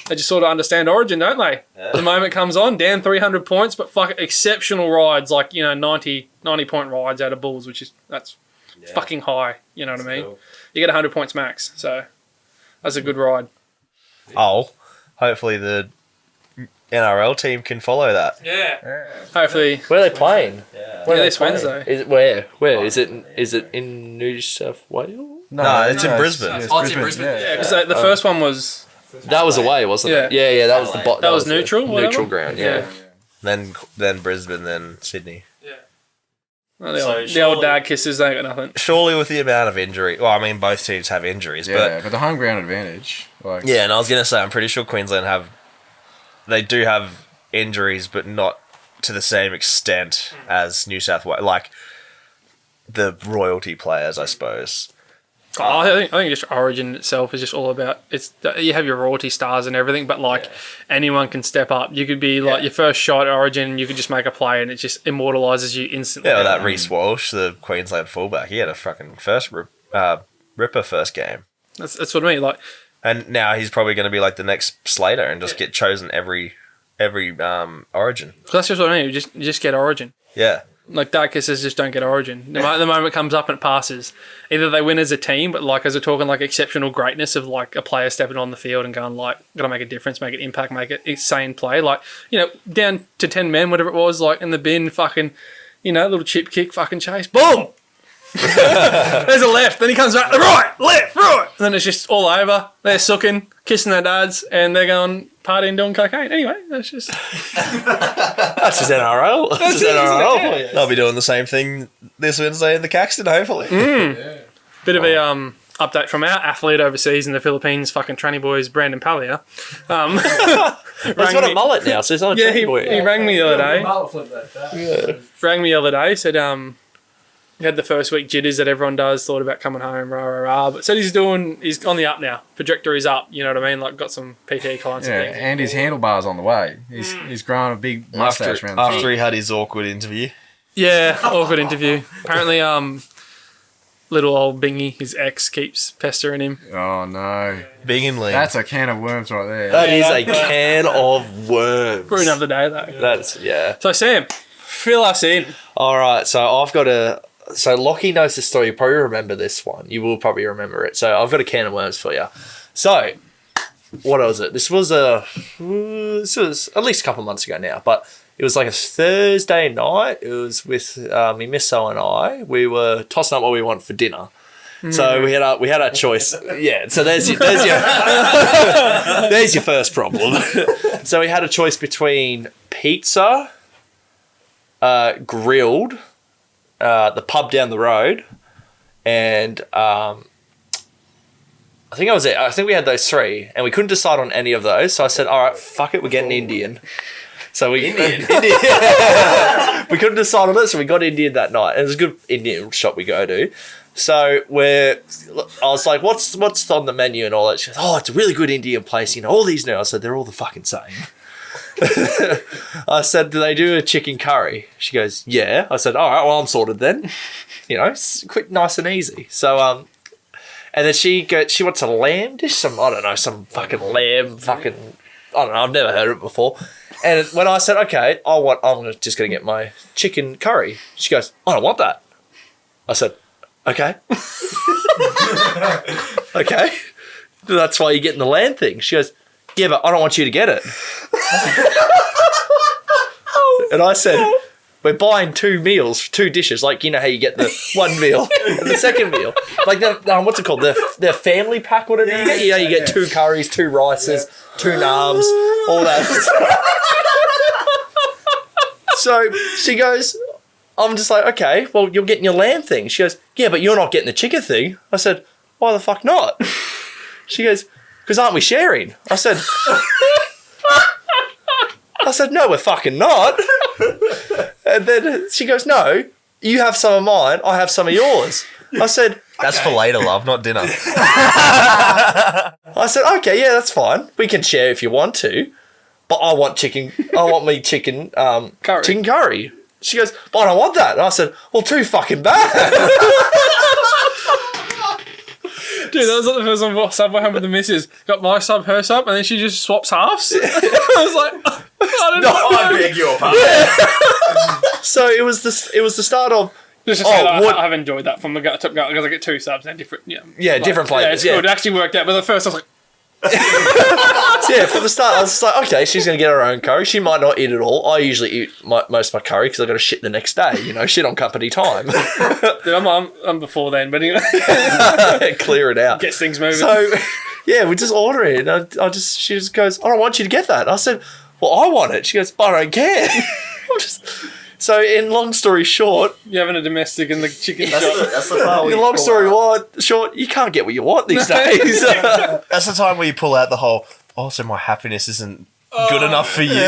B: They just sort of understand Origin, don't they? Yeah. The moment comes on, down 300 points, but exceptional rides, like, 90 point rides out of bulls, that's fucking high, you know what I mean? Cool. You get 100 points max, so that's a good ride.
A: Oh, hopefully the NRL team can follow that.
B: Yeah. Hopefully.
D: Where are they playing?
B: Where this Wednesday.
D: Is it where? Where is it in New South Wales?
A: No, it's in Brisbane.
C: It's
B: it's in Brisbane. Yeah, because the first one was.
D: That was away, wasn't it? Yeah. That was the
B: that was neutral.
D: Neutral ground. Yeah.
A: Then Brisbane, then Sydney.
B: Yeah. Well, the old dad kisses. They ain't got nothing.
A: Surely, with the amount of injury, well, I mean, both teams have injuries,
C: but the home ground advantage.
A: Yeah, and I was gonna say, I'm pretty sure Queensland they do have injuries, but not to the same extent as New South Wales, like the royalty players, I suppose.
B: I think just Origin itself is just all about you have your royalty stars and everything, but like anyone can step up. You could be like your first shot at Origin, you could just make a play and it just immortalises you instantly.
A: Yeah, well, that Reece Walsh, the Queensland fullback, he had a fucking ripper first game.
B: That's what I mean. Like,
A: and now he's probably going to be like the next Slater and just get chosen every Origin.
B: That's just what I mean. You just get Origin.
A: Yeah.
B: Like dark kisses just don't get Origin. The moment it comes up and it passes, either they win as a team, but like as we're talking like exceptional greatness of like a player stepping on the field and going like, gotta make a difference, make an impact, make it insane play. Like, you know, down to 10 men, whatever it was, like in the bin, fucking, you know, little chip kick, fucking chase, boom. There's a left, then he comes back, right, left, right. And then it's just all over. They're sucking, kissing their dads, and they're going partying, doing cocaine. Anyway, that's just
D: That's just NRL. That's just NRL.
A: They'll be doing the same thing this Wednesday in the Caxton, hopefully.
B: Bit of a update from our athlete overseas in the Philippines, fucking tranny boys, Brandon Pallier.
D: He's got a mullet now, so he's not a
B: Yeah,
D: trendy
B: he
D: boy.
B: rang me the other day.
E: Mullet flip that.
B: Rang me the other day, said he had the first week jitters that everyone does, thought about coming home, rah, rah, rah. But said he's on the up now. Trajectory's up, you know what I mean? Like got some PT clients and things.
C: And his handlebar's on the way. He's growing a big mustache around the front.
A: After he had his awkward interview.
B: Yeah, awkward interview. Apparently, little old Bingy, his ex, keeps pestering him.
C: Oh no.
A: Big and lean.
C: That's a can of worms right there.
D: That is a can of worms.
B: For another day, though.
D: That's, yeah.
B: So, Sam, fill us in.
D: All right, so I've got a... So Lochie knows the story. You probably remember this one. You will probably remember it. So I've got a can of worms for you. So, what was it? This was at least a couple of months ago now, but it was like a Thursday night. It was with me misso and I. We were tossing up what we want for dinner. So we had our choice. Yeah. So there's your there's your first problem. So we had a choice between pizza, grilled, the pub down the road, and I think that was it. I think we had those three, and we couldn't decide on any of those. So I said, "All right, fuck it, we're getting Indian." So we Indian. We couldn't decide on it, so we got Indian that night. And it was a good Indian shop we go to. So I was like, "What's on the menu and all that?" She goes, "Oh, it's a really good Indian place. You know, all these now." I said, "They're all the fucking same." I said, "Do they do a chicken curry?" She goes, "Yeah." I said, "All right, well, I'm sorted then." You know, quick, nice and easy. So, and then she wants a lamb dish, some fucking lamb, I don't know, I've never heard of it before. And when I said, "Okay, I'm just gonna get my chicken curry," she goes, "I don't want that." I said, "Okay." Okay. That's why you're getting the lamb thing. She goes, "Yeah, but I don't want you to get it." And I said, "We're buying two dishes. Like, you know how you get the one meal and the second meal. Like, what's it called? The family pack, whatever you get. You get two curries, two rices, two naans, all that." So she goes, I'm just like, "Okay, well, you're getting your lamb thing." She goes, "Yeah, but you're not getting the chicken thing." I said, "Why the fuck not?" She goes, "Because aren't we sharing?" I said, "No, we're fucking not." And then she goes, "No, you have some of mine, I have some of yours." I said,
A: That's for later, love, not dinner.
D: I said, "Okay, yeah, that's fine. We can share if you want to. But I want chicken curry. Chicken curry." She goes, "But I don't want that." And I said, "Well, too fucking bad."
B: Dude, that was like the first time Subway home with the missus. Got my sub, her sub, and then she just swaps halves. I was like, I don't know.
A: I beg your pardon.
D: So it was the start of
B: Just to say that I've enjoyed that from the gut because I get two subs and different,
D: different
B: Yeah,
D: flavours.
B: it's good. It actually worked out. But at first I was like,
D: Yeah, from the start, I was just like, okay, she's going to get her own curry. She might not eat it all. I usually eat most of my curry because I've got to shit the next day, shit on company time.
B: dude, I'm before then, but anyway,
D: Clear it out.
B: gets things moving.
D: So, yeah, we just order it. And she just goes, "I don't want you to get that." I said, "Well, I want it." She goes, "But I don't care." So, in long story short,
B: You're having a domestic in the chicken shop.
A: That's the part where
D: in
A: you
D: long
A: pull
D: story
A: out.
D: short, you can't get what you want these days.
A: That's the time where you pull out the whole, "Oh, so my happiness isn't good enough for you.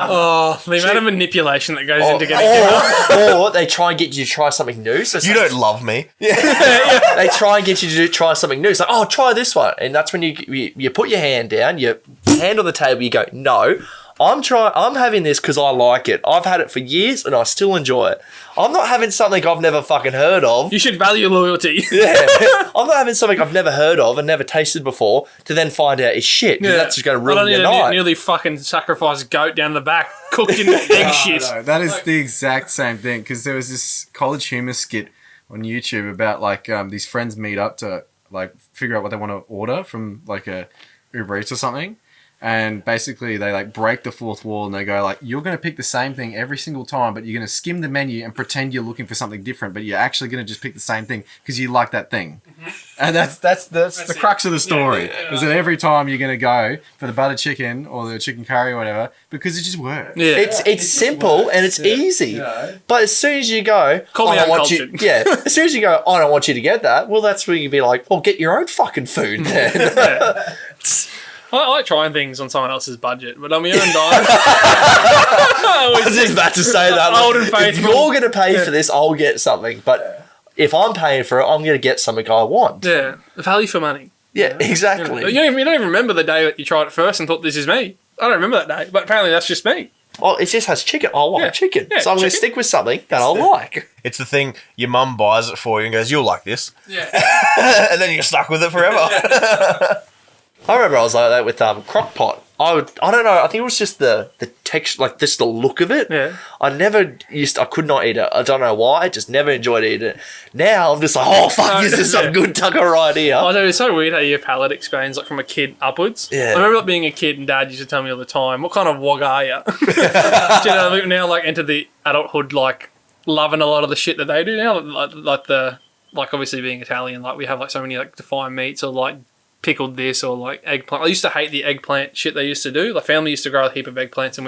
B: Oh, the amount of manipulation that goes into getting dinner.
D: Or they try and get you to try something new. So
A: You don't love me.
D: they try and get you to try something new. It's like, oh, try this one. And that's when you put your hand down, your hand on the table, you go, no, I'm having this because I like it. I've had it for years and I still enjoy it. I'm not having something I've never fucking heard of.
B: You should value loyalty.
D: Yeah. I'm not having something I've never heard of and never tasted before to then find out it's shit. Yeah. That's just going to ruin your night.
B: Nearly fucking sacrifice goat down the back, cooked in egg shit.
C: No, that is the exact same thing, because there was this College Humor skit on YouTube about like these friends meet up to like figure out what they want to order from like a Uber Eats or something. And basically they like break the fourth wall and they go like, you're going to pick the same thing every single time, but you're going to skim the menu and pretend you're looking for something different, but you're actually going to just pick the same thing because you like that thing. Mm-hmm. And that's the crux of the story. Is that every time you're going to go for the butter chicken or the chicken curry or whatever, because it just works.
D: Yeah. It's simple and it's easy. Yeah. But as soon as you go,
B: call me uncultured.
D: As soon as you go, I don't want you to get that, well, that's where you'd be like, well, get your own fucking food then.
B: I like trying things on someone else's budget, but on my own dime.
D: I was just about to say that.
B: Old and faithful.
D: If you're going to pay for this, I'll get something. But if I'm paying for it, I'm going to get something I want.
B: Yeah, value for money.
D: Yeah, exactly.
B: You don't even remember the day that you tried it first and thought, this is me. I don't remember that day, but apparently that's just me.
D: Oh, it just has chicken. I like chicken. So I'm going to stick with something that I like.
A: It's the thing, your mum buys it for you and goes, you'll like this.
B: Yeah.
A: And then you're stuck with it forever.
D: I remember I was like that with crock pot. I don't know, I think it was just the texture, like just the look of it.
B: Yeah.
D: I could not eat it. I don't know why, I just never enjoyed eating it. Now I'm just like, oh fuck, this is some good tucker right here.
B: I know, it's so weird how your palate expands like from a kid upwards.
D: Yeah.
B: I remember being a kid and Dad used to tell me all the time, what kind of wog are you? Do you know, now like enter the adulthood, like loving a lot of the shit that they do now, like obviously being Italian, like we have like so many like defined meats or like pickled this or like eggplant. I used to hate the eggplant shit they used to do. The family used to grow a heap of eggplants and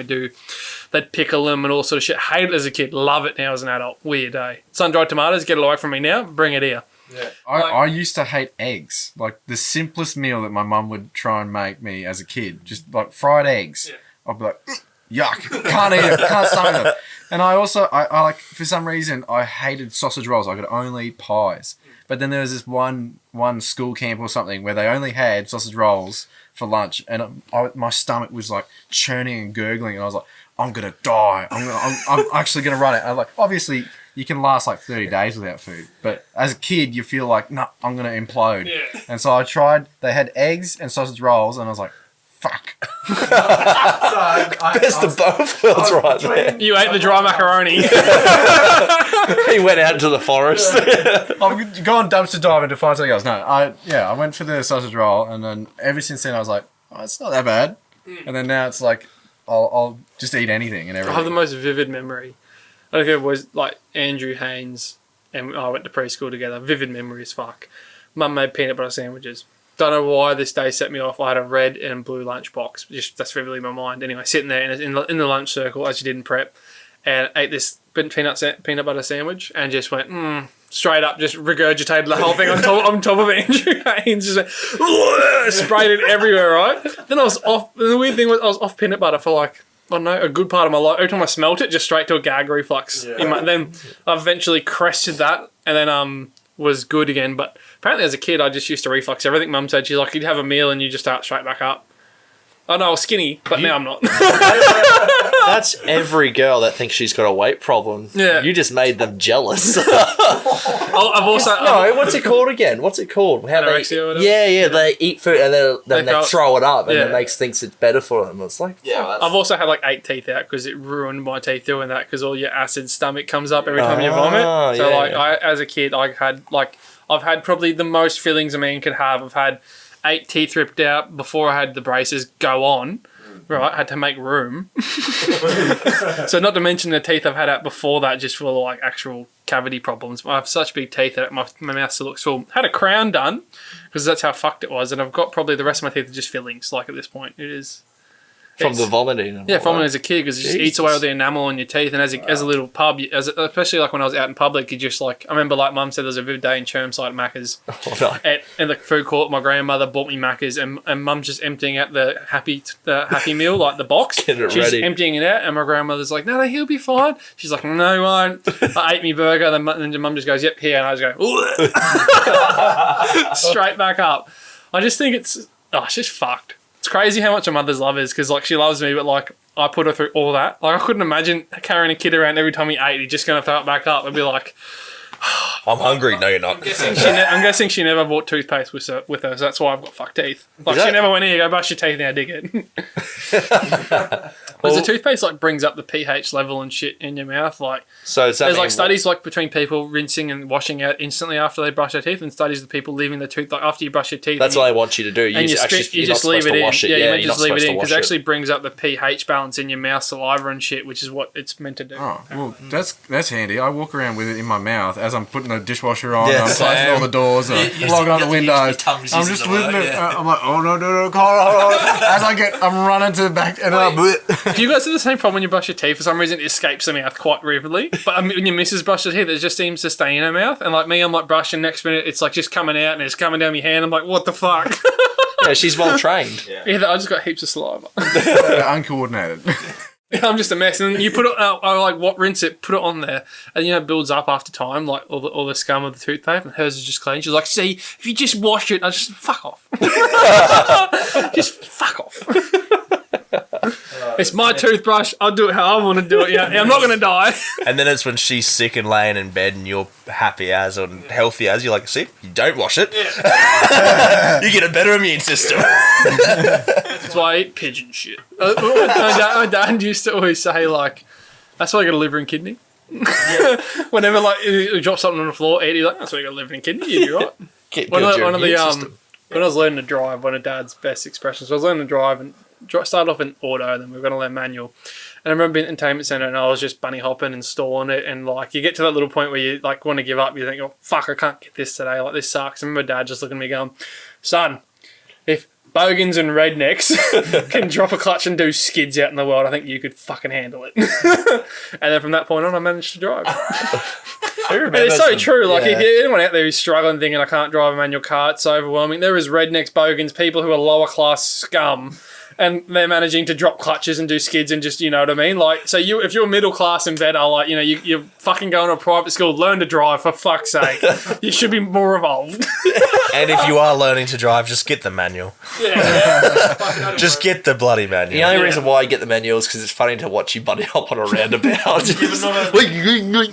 B: they'd pickle them and all sort of shit. Hate it as a kid, love it now as an adult. Weird day. Sun-dried tomatoes, get it away from me now, bring it here.
C: Yeah. I used to hate eggs. Like the simplest meal that my mum would try and make me as a kid, just like fried eggs. Yeah. I'd be like, yuck, can't eat them, can't stomach them. And I like, for some reason, I hated sausage rolls. I could only eat pies. But then there was this one school camp or something where they only had sausage rolls for lunch, and my stomach was like churning and gurgling, and I was like, I'm gonna die. I'm actually gonna run it. And like, obviously, you can last like 30 days without food, but as a kid, you feel like, no, I'm gonna implode. Yeah. And so I tried. They had eggs and sausage rolls, and I was like, fuck.
D: Best of both worlds right there.
B: You ate the dry macaroni.
D: He went out into the forest.
C: I've gone dumpster diving to find something else. No, I went for the sausage roll, and then ever since then I was like, oh, it's not that bad. And then now it's like, I'll just eat anything and everything.
B: I have the most vivid memory. I don't know if it was like Andrew Haynes and I went to preschool together. Vivid memory as fuck. Mum made peanut butter sandwiches. Don't know why this day set me off. I had a red and blue lunchbox. Just that's vividly in my mind. Anyway, sitting there in the lunch circle as you did in prep, and ate this peanut butter sandwich and just went straight up, just regurgitated the whole thing on top of Andrew Haynes. Just went, sprayed it everywhere. Right. Then I was off. The weird thing was I was off peanut butter for like, I don't know, a good part of my life. Every time I smelt it, just straight to a gag reflux. Yeah. Then I eventually crested that, and then was good again. But apparently as a kid, I just used to reflux everything. Mum said she's like, you'd have a meal and you just start straight back up. I know I was skinny, but now I'm not.
D: That's every girl that thinks she's got a weight problem.
B: Yeah.
D: You just made them jealous.
B: I've also...
D: No, what's it called again? What's it called?
B: Anorexia or whatever?
D: Yeah, they eat food and then they throw it up and it thinks it's better for them. It's like...
B: Yeah, I've also had like 8 teeth out because it ruined my teeth doing that because all your acid stomach comes up every time you vomit. So I, as a kid, I've had probably the most fillings a man could have. I've had 8 teeth ripped out before I had the braces go on. Right, I had to make room. So not to mention the teeth I've had out before that, just for like actual cavity problems. I have such big teeth that my mouth still looks full. Had a crown done because that's how fucked it was, and I've got probably the rest of my teeth are just fillings. Like at this point, it is.
D: From the vomiting. And
B: Yeah,
D: all
B: vomiting
D: that.
B: as a kid because it just eats
D: Jesus.
B: away all the enamel on your teeth. And as a little pub, especially like when I was out in public, you just like, I remember like Mum said there was a vivid day in Chermside Macca's.
D: Oh, no.
B: In the food court, my grandmother bought me Macca's and Mum's just emptying out the happy meal, like the box.
D: Getting it
B: She's
D: ready.
B: emptying it out and my grandmother's like, no, he'll be fine. She's like, no, he won't. I ate me burger. Then Mum just goes, yep, here. And I just go, straight back up. I just think it's just fucked. It's crazy how much a mother's love is because like she loves me, but like I put her through all that. Like I couldn't imagine carrying a kid around every time he ate. He's just gonna throw it back up and be like,
A: I'm hungry. No, you're not.
B: I'm guessing she never bought toothpaste with her, so that's why I've got fucked teeth. Like she never went in. Go brush your teeth now, dickhead. Because the toothpaste like brings up the pH level and shit in your mouth. Like
A: So
B: there's like studies like between people rinsing and washing out instantly after they brush their teeth, and studies of people leaving the tooth like after you brush your teeth.
D: That's what I want you to do.
B: And you just leave it in.
D: Wash it.
B: Yeah, you
D: you're
B: just
D: not
B: leave it
D: supposed
B: in
D: to
B: because it
D: wash
B: actually brings up the pH balance in your mouth, saliva and shit, which is what it's meant to do.
C: Oh, well, that's handy. I walk around with it in my mouth as I'm putting the dishwasher on.
A: Yeah,
C: I'm closing
A: same.
C: all the doors. And
E: You
C: locking up the
E: use
C: windows.
E: your tongues
C: I'm
E: using
C: just
E: the
C: living
E: word,
C: it.
E: yeah.
C: I'm like, oh no, as I'm running to the back, and I'm.
B: Do you guys have the same problem when you brush your teeth? For some reason, it escapes the mouth quite readily. But when your missus brushes her teeth, it just seems to stay in her mouth. And like me, I'm like brushing. Next minute, it's like just coming out and it's coming down my hand. I'm like, what the fuck?
D: Yeah, she's well trained.
B: Either I just got heaps of saliva.
C: Uncoordinated.
B: I'm just a mess. And then you put it, I like rinse it, put it on there, and it builds up after time, like all the scum of the toothpaste. And hers is just clean. She's like, see, if you just wash it, I just fuck off. Just fuck off. It's my toothbrush. I'll do it how I want to do it. Yeah, I'm not gonna die.
A: And then it's when she's sick and laying in bed and you're happy as and healthy as. You're like, see, you don't wash it. You get a better immune system.
B: That's why I eat pigeon shit. My dad used to always say like, that's why I got a liver and kidney. Whenever like you drop something on the floor, eat it, like that's why you got a liver and kidney. You'd be right. One of the when I was learning to drive, one of Dad's best expressions. So I was learning to drive and started off in auto, then we were going to learn manual. And I remember being at the entertainment centre and I was just bunny hopping and stalling it, and like you get to that little point where you like want to give up. You think, oh fuck, I can't get this today. Like this sucks. I remember Dad just looking at me going, son, if bogans and rednecks can drop a clutch and do skids out in the world, I think you could fucking handle it. And then from that point on, I managed to drive. And it's so true. Like, if anyone out there who's struggling thinking I can't drive a manual car, it's so overwhelming. There is rednecks, bogans, people who are lower class scum, and they're managing to drop clutches and do skids and just, you know what I mean? Like, so if you're middle class and better, like, you know, you're fucking going to a private school, learn to drive for fuck's sake. You should be more evolved.
A: And if you are learning to drive, just get the manual.
B: Yeah.
A: Just get the bloody manual.
D: The only reason why I get the manual is because it's funny to watch you bunny hop on a roundabout.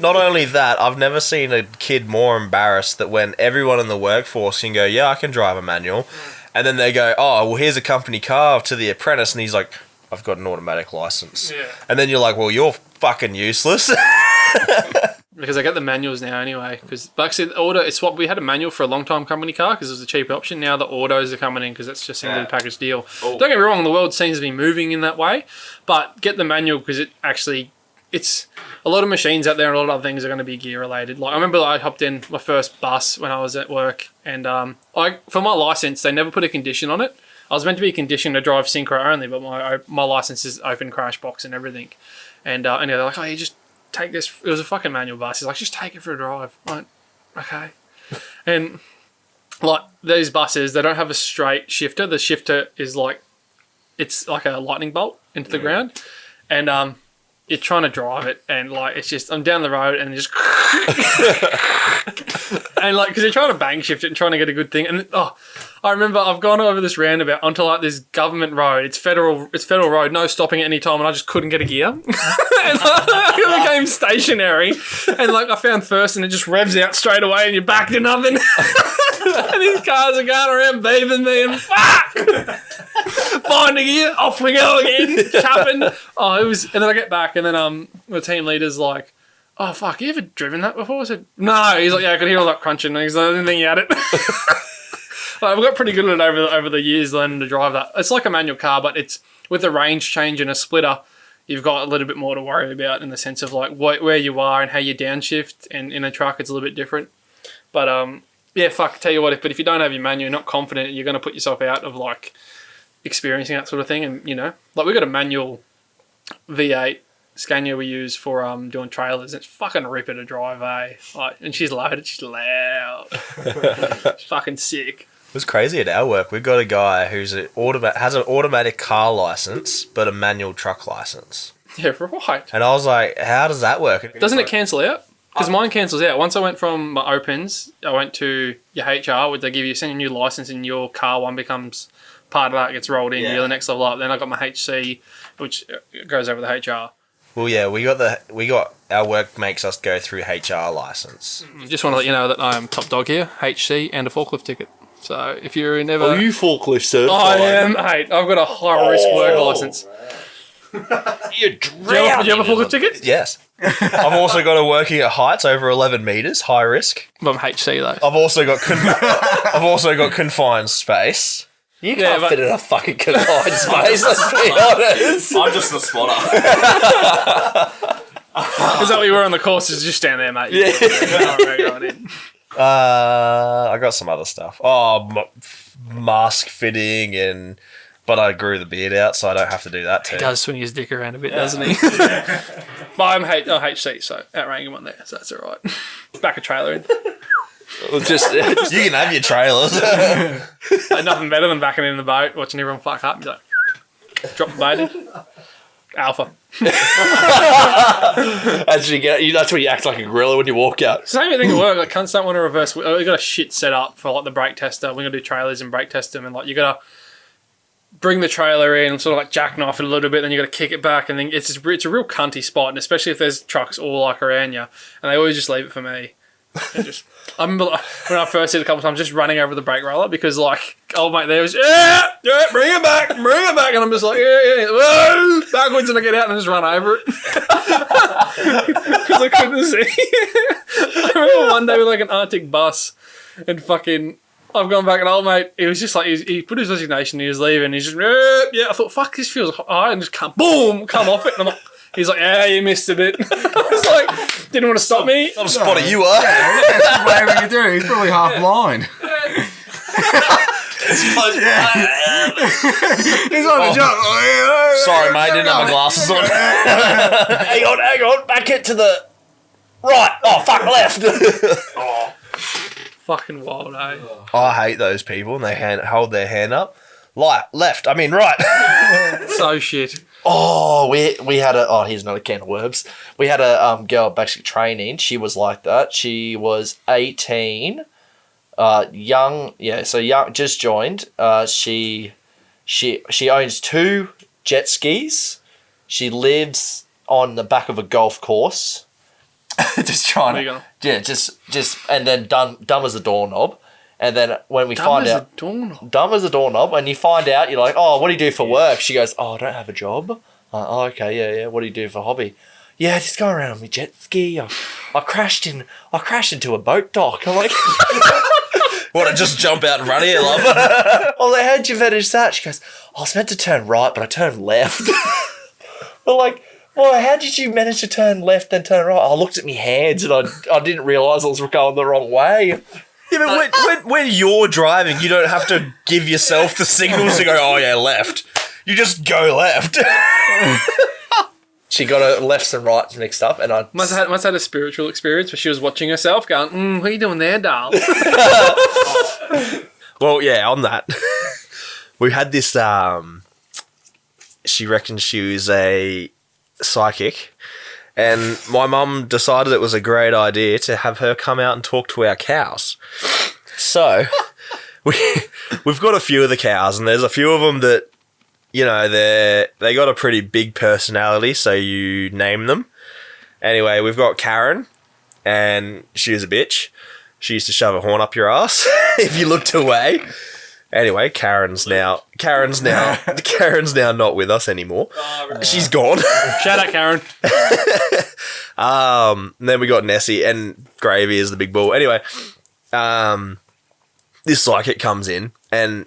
A: Not only that, I've never seen a kid more embarrassed that when everyone in the workforce can go, yeah, I can drive a manual. And then they go, oh, well, here's a company car to the apprentice. And he's like, I've got an automatic license.
B: Yeah.
A: And then you're like, well, you're fucking useless.
B: Because I get the manuals now anyway. Because actually, the auto, it's what we had a manual for a long time company car because it was a cheap option. Now the autos are coming in because it's just a package deal. Oh. Don't get me wrong, the world seems to be moving in that way. But get the manual because it's a lot of machines out there and a lot of other things are going to be gear related. Like I remember I hopped in my first bus when I was at work, and for my license they never put a condition on it. I was meant to be conditioned to drive synchro only, but my license is open crash box and everything. And they're like, oh, you just take this. It was a fucking manual bus. He's like, just take it for a drive. I'm like, okay. And like these buses, they don't have a straight shifter. The shifter is like, it's like a lightning bolt into the ground, and you're trying to drive it, and like it's just I'm down the road and just and like because you're trying to bang shift it and trying to get a good thing, and I remember I've gone over this roundabout onto like this government road. It's federal road, no stopping at any time, and I just couldn't get a gear, and I became stationary, and like I found first, and it just revs out straight away, and you're back to nothing, and these cars are going around beeping me, and fuck. Find a gear, off we go again, chapping. And then I get back, and then the team leader's like, oh fuck, you ever driven that before? I said, no. He's like, yeah, I could hear all that crunching. He's like, I didn't think you had it. I've got pretty good at it over the years learning to drive that. It's like a manual car, but it's with a range change and a splitter, you've got a little bit more to worry about in the sense of like where you are and how you downshift, and in a truck it's a little bit different. But yeah, fuck, tell you what, if you don't have your manual, you're not confident, you're going to put yourself out of like experiencing that sort of thing. And, like we got a manual V8 Scania we use for doing trailers. It's fucking ripper to drive, eh? Like, and she's loaded, she's loud. It's fucking sick.
A: It was crazy at our work. We've got a guy who's has an automatic car license, but a manual truck license.
B: Yeah, right.
A: And I was like, how does that work?
B: Doesn't it cancel out? Because mine cancels out. Once I went from my opens, I went to your HR, where they send you a new license, and your car one becomes part of that, gets rolled in. You're the next level up. Then I got my HC, which goes over the HR.
A: Well, yeah, we got our work makes us go through HR license.
B: Just want to let you know that I am top dog here, HC, and a forklift ticket. So if you're never...
D: Are you forklift certified?
B: I am, mate. I've got a high-risk work license.
D: You're
B: Do you have a forklift ticket?
A: Yes. I've also got a working at heights over 11 metres, high risk.
B: I'm HC, though.
A: I've also got confined space.
D: You can't fit in a fucking confined space, let's be honest.
E: I'm just the spotter.
B: Is that what you were on the course? Is just stand there, mate.
D: Yeah.
B: Going in.
A: I got some other stuff. Mask fitting but I grew the beard out, so I don't have to do that too.
B: He does swing his dick around a bit, doesn't he? But I'm HC, so outranging one there, so that's all right. Back a trailer in.
A: You can have your trailers.
B: Like, nothing better than backing in the boat, watching everyone fuck up, and be like, drop the bait in. Alpha.
D: That's when you act like a gorilla when you walk out.
B: Same thing at work. Like, cunts don't want to reverse. We got a shit set up for like the brake tester. We're gonna do trailers and brake test them, and like you gotta bring the trailer in and sort of like jackknife it a little bit, then you gotta kick it back, and then it's a real cunty spot, and especially if there's trucks all like around you, and they always just leave it for me. I remember when I first did it a couple of times, just running over the brake roller because like old mate there was bring it back, and I'm just like whoa, backwards, and I get out and I just run over it because I couldn't see. I remember one day with like an Arctic bus, and fucking I've gone back, and old mate, he was just like he put his resignation, he was leaving, he's just I thought fuck, this feels high, and just come off it, and I'm like. He's like, you missed a bit. I was like, didn't want to stop me.
A: I'm spotter you are.
C: That's whatever you do. He's probably half blind. He's on the jump.
A: Sorry, mate, didn't have my glasses on.
D: Hang on, back it to the right. Oh, fuck, left.
B: Fucking wild, eh?
A: I hate those people, and they hold their hand up. Right.
B: So shit.
D: Oh, we had here's another can of worms. We had a girl basically training. She was like that. She was 18, young, just joined. She owns 2 jet skis. She lives on the back of a golf course.
C: Just trying
B: There you
C: to.
B: go.
D: just and then dumb as a doorknob. And then when we find out, dumb as a doorknob, and you find out, you're like, oh, what do you do for work? She goes, oh, I don't have a job. Oh, okay, yeah. What do you do for hobby? Yeah, just go around on my jet ski. I crashed into a boat dock. I'm like,
A: What, I just jump out and run here, love?
D: oh, how'd you manage that? She goes, I was meant to turn right, but I turned left. We're like, well, how did you manage to turn left and turn right? I looked at my hands and I didn't realise I was going the wrong way.
A: Yeah, but when you're driving, you don't have to give yourself the signals to go, oh yeah, left. You just go left.
D: She got her lefts and rights mixed up, and I
B: Must have had a spiritual experience where she was watching herself going, what are you doing there, doll?
A: Well, yeah, on that. We had this, she reckoned she was a psychic, and my mum decided it was a great idea to have her come out and talk to our cows. So, we've got a few of the cows, and there's a few of them that, you know, they got a pretty big personality, so you name them. Anyway, we've got Karen, and she was a bitch. She used to shove a horn up your ass if you looked away. Anyway, Karen's now not with us anymore. She's gone.
B: Shout out, Karen.
A: And then we got Nessie, and Gravy is the big bull. Anyway, this psychic comes in, and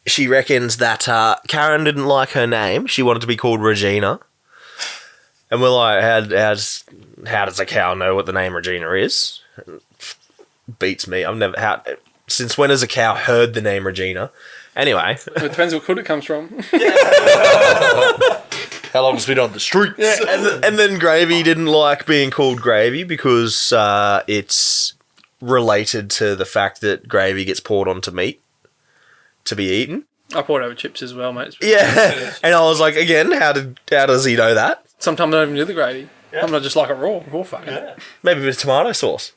A: she reckons that Karen didn't like her name. She wanted to be called Regina. And we're like, how does a cow know what the name Regina is? Beats me. Since when has a cow heard the name Regina? Anyway.
B: It depends what hood it comes from.
D: How long has it been on the streets?
A: Yeah, and then Gravy didn't like being called Gravy because it's related to the fact that gravy gets poured onto meat to be eaten.
B: I poured over chips as well, mate.
A: Yeah, and I was like, again, how does he know that?
B: Sometimes I don't even do the gravy. I'm not just like it raw fucking.
A: Yeah. Maybe with tomato sauce.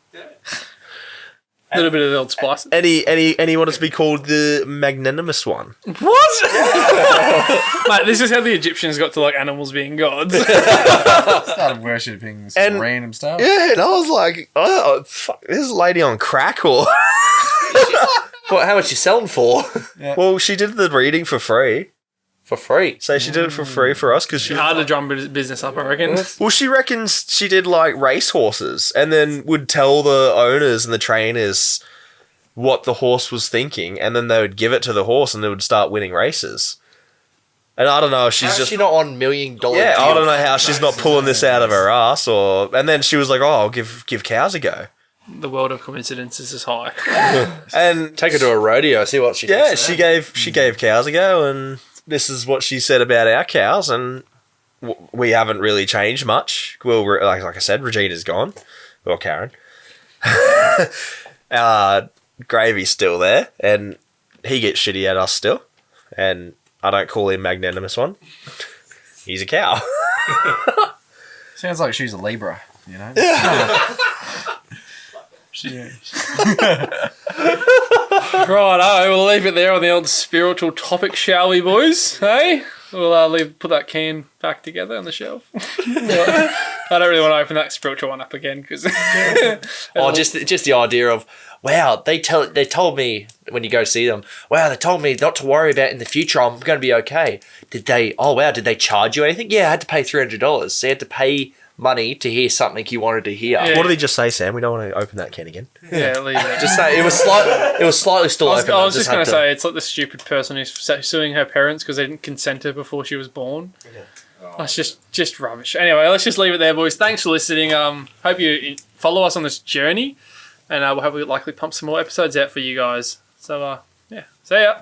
B: A little bit of the old spice.
A: And he wanted to be called the magnanimous one.
B: What? Mate, this is how the Egyptians got to like animals being gods.
C: Started worshipping some random stuff.
A: Yeah, and I was like, oh, fuck, this is a lady on crack or...
D: What, how much you selling for?
C: Yeah.
A: Well, she did the reading for free.
D: For free?
A: So she did it for free for us because she...
B: Hard to drum business up, I reckon.
A: Well, she reckons she did like race horses and then would tell the owners and the trainers what the horse was thinking, and then they would give it to the horse and they would start winning races. And I don't know if she's
D: How's
A: just...
D: she not on $1 million
A: Yeah, I
D: deal?
A: don't know how she's not pulling this out of her ass or... And then she was like, oh, I'll give cows a go.
B: The world of coincidences is high.
A: And
D: Take her to a rodeo, see what she thinks of that.
A: she gave cows a go, and this is what she said about our cows, and we haven't really changed much. Well, like I said, Regina's gone. Well, Karen. Gravy's still there, and he gets shitty at us still, and I don't call him magnanimous one. He's a cow.
C: Sounds like she's a Libra, you know?
B: Right, we'll leave it there on the old spiritual topic, shall we, boys? Hey? We'll put that can back together on the shelf. I don't really want to open that spiritual one up again because...
D: just the idea of, wow, they told me when you go see them, wow, they told me not to worry about in the future, I'm going to be okay. Did they charge you anything? Yeah, I had to pay $300. So you had to pay money to hear something you wanted to hear.
B: Yeah.
A: What did he just say, Sam? We don't want to open that can again.
B: Yeah, leave it.
D: Just say it was slightly still open.
B: I was just going to say, it's like the stupid person who's suing her parents because they didn't consent her before she was born. That's just rubbish. Anyway, let's just leave it there, boys. Thanks for listening. Hope you follow us on this journey, and we'll hopefully likely pump some more episodes out for you guys. So, yeah, see ya.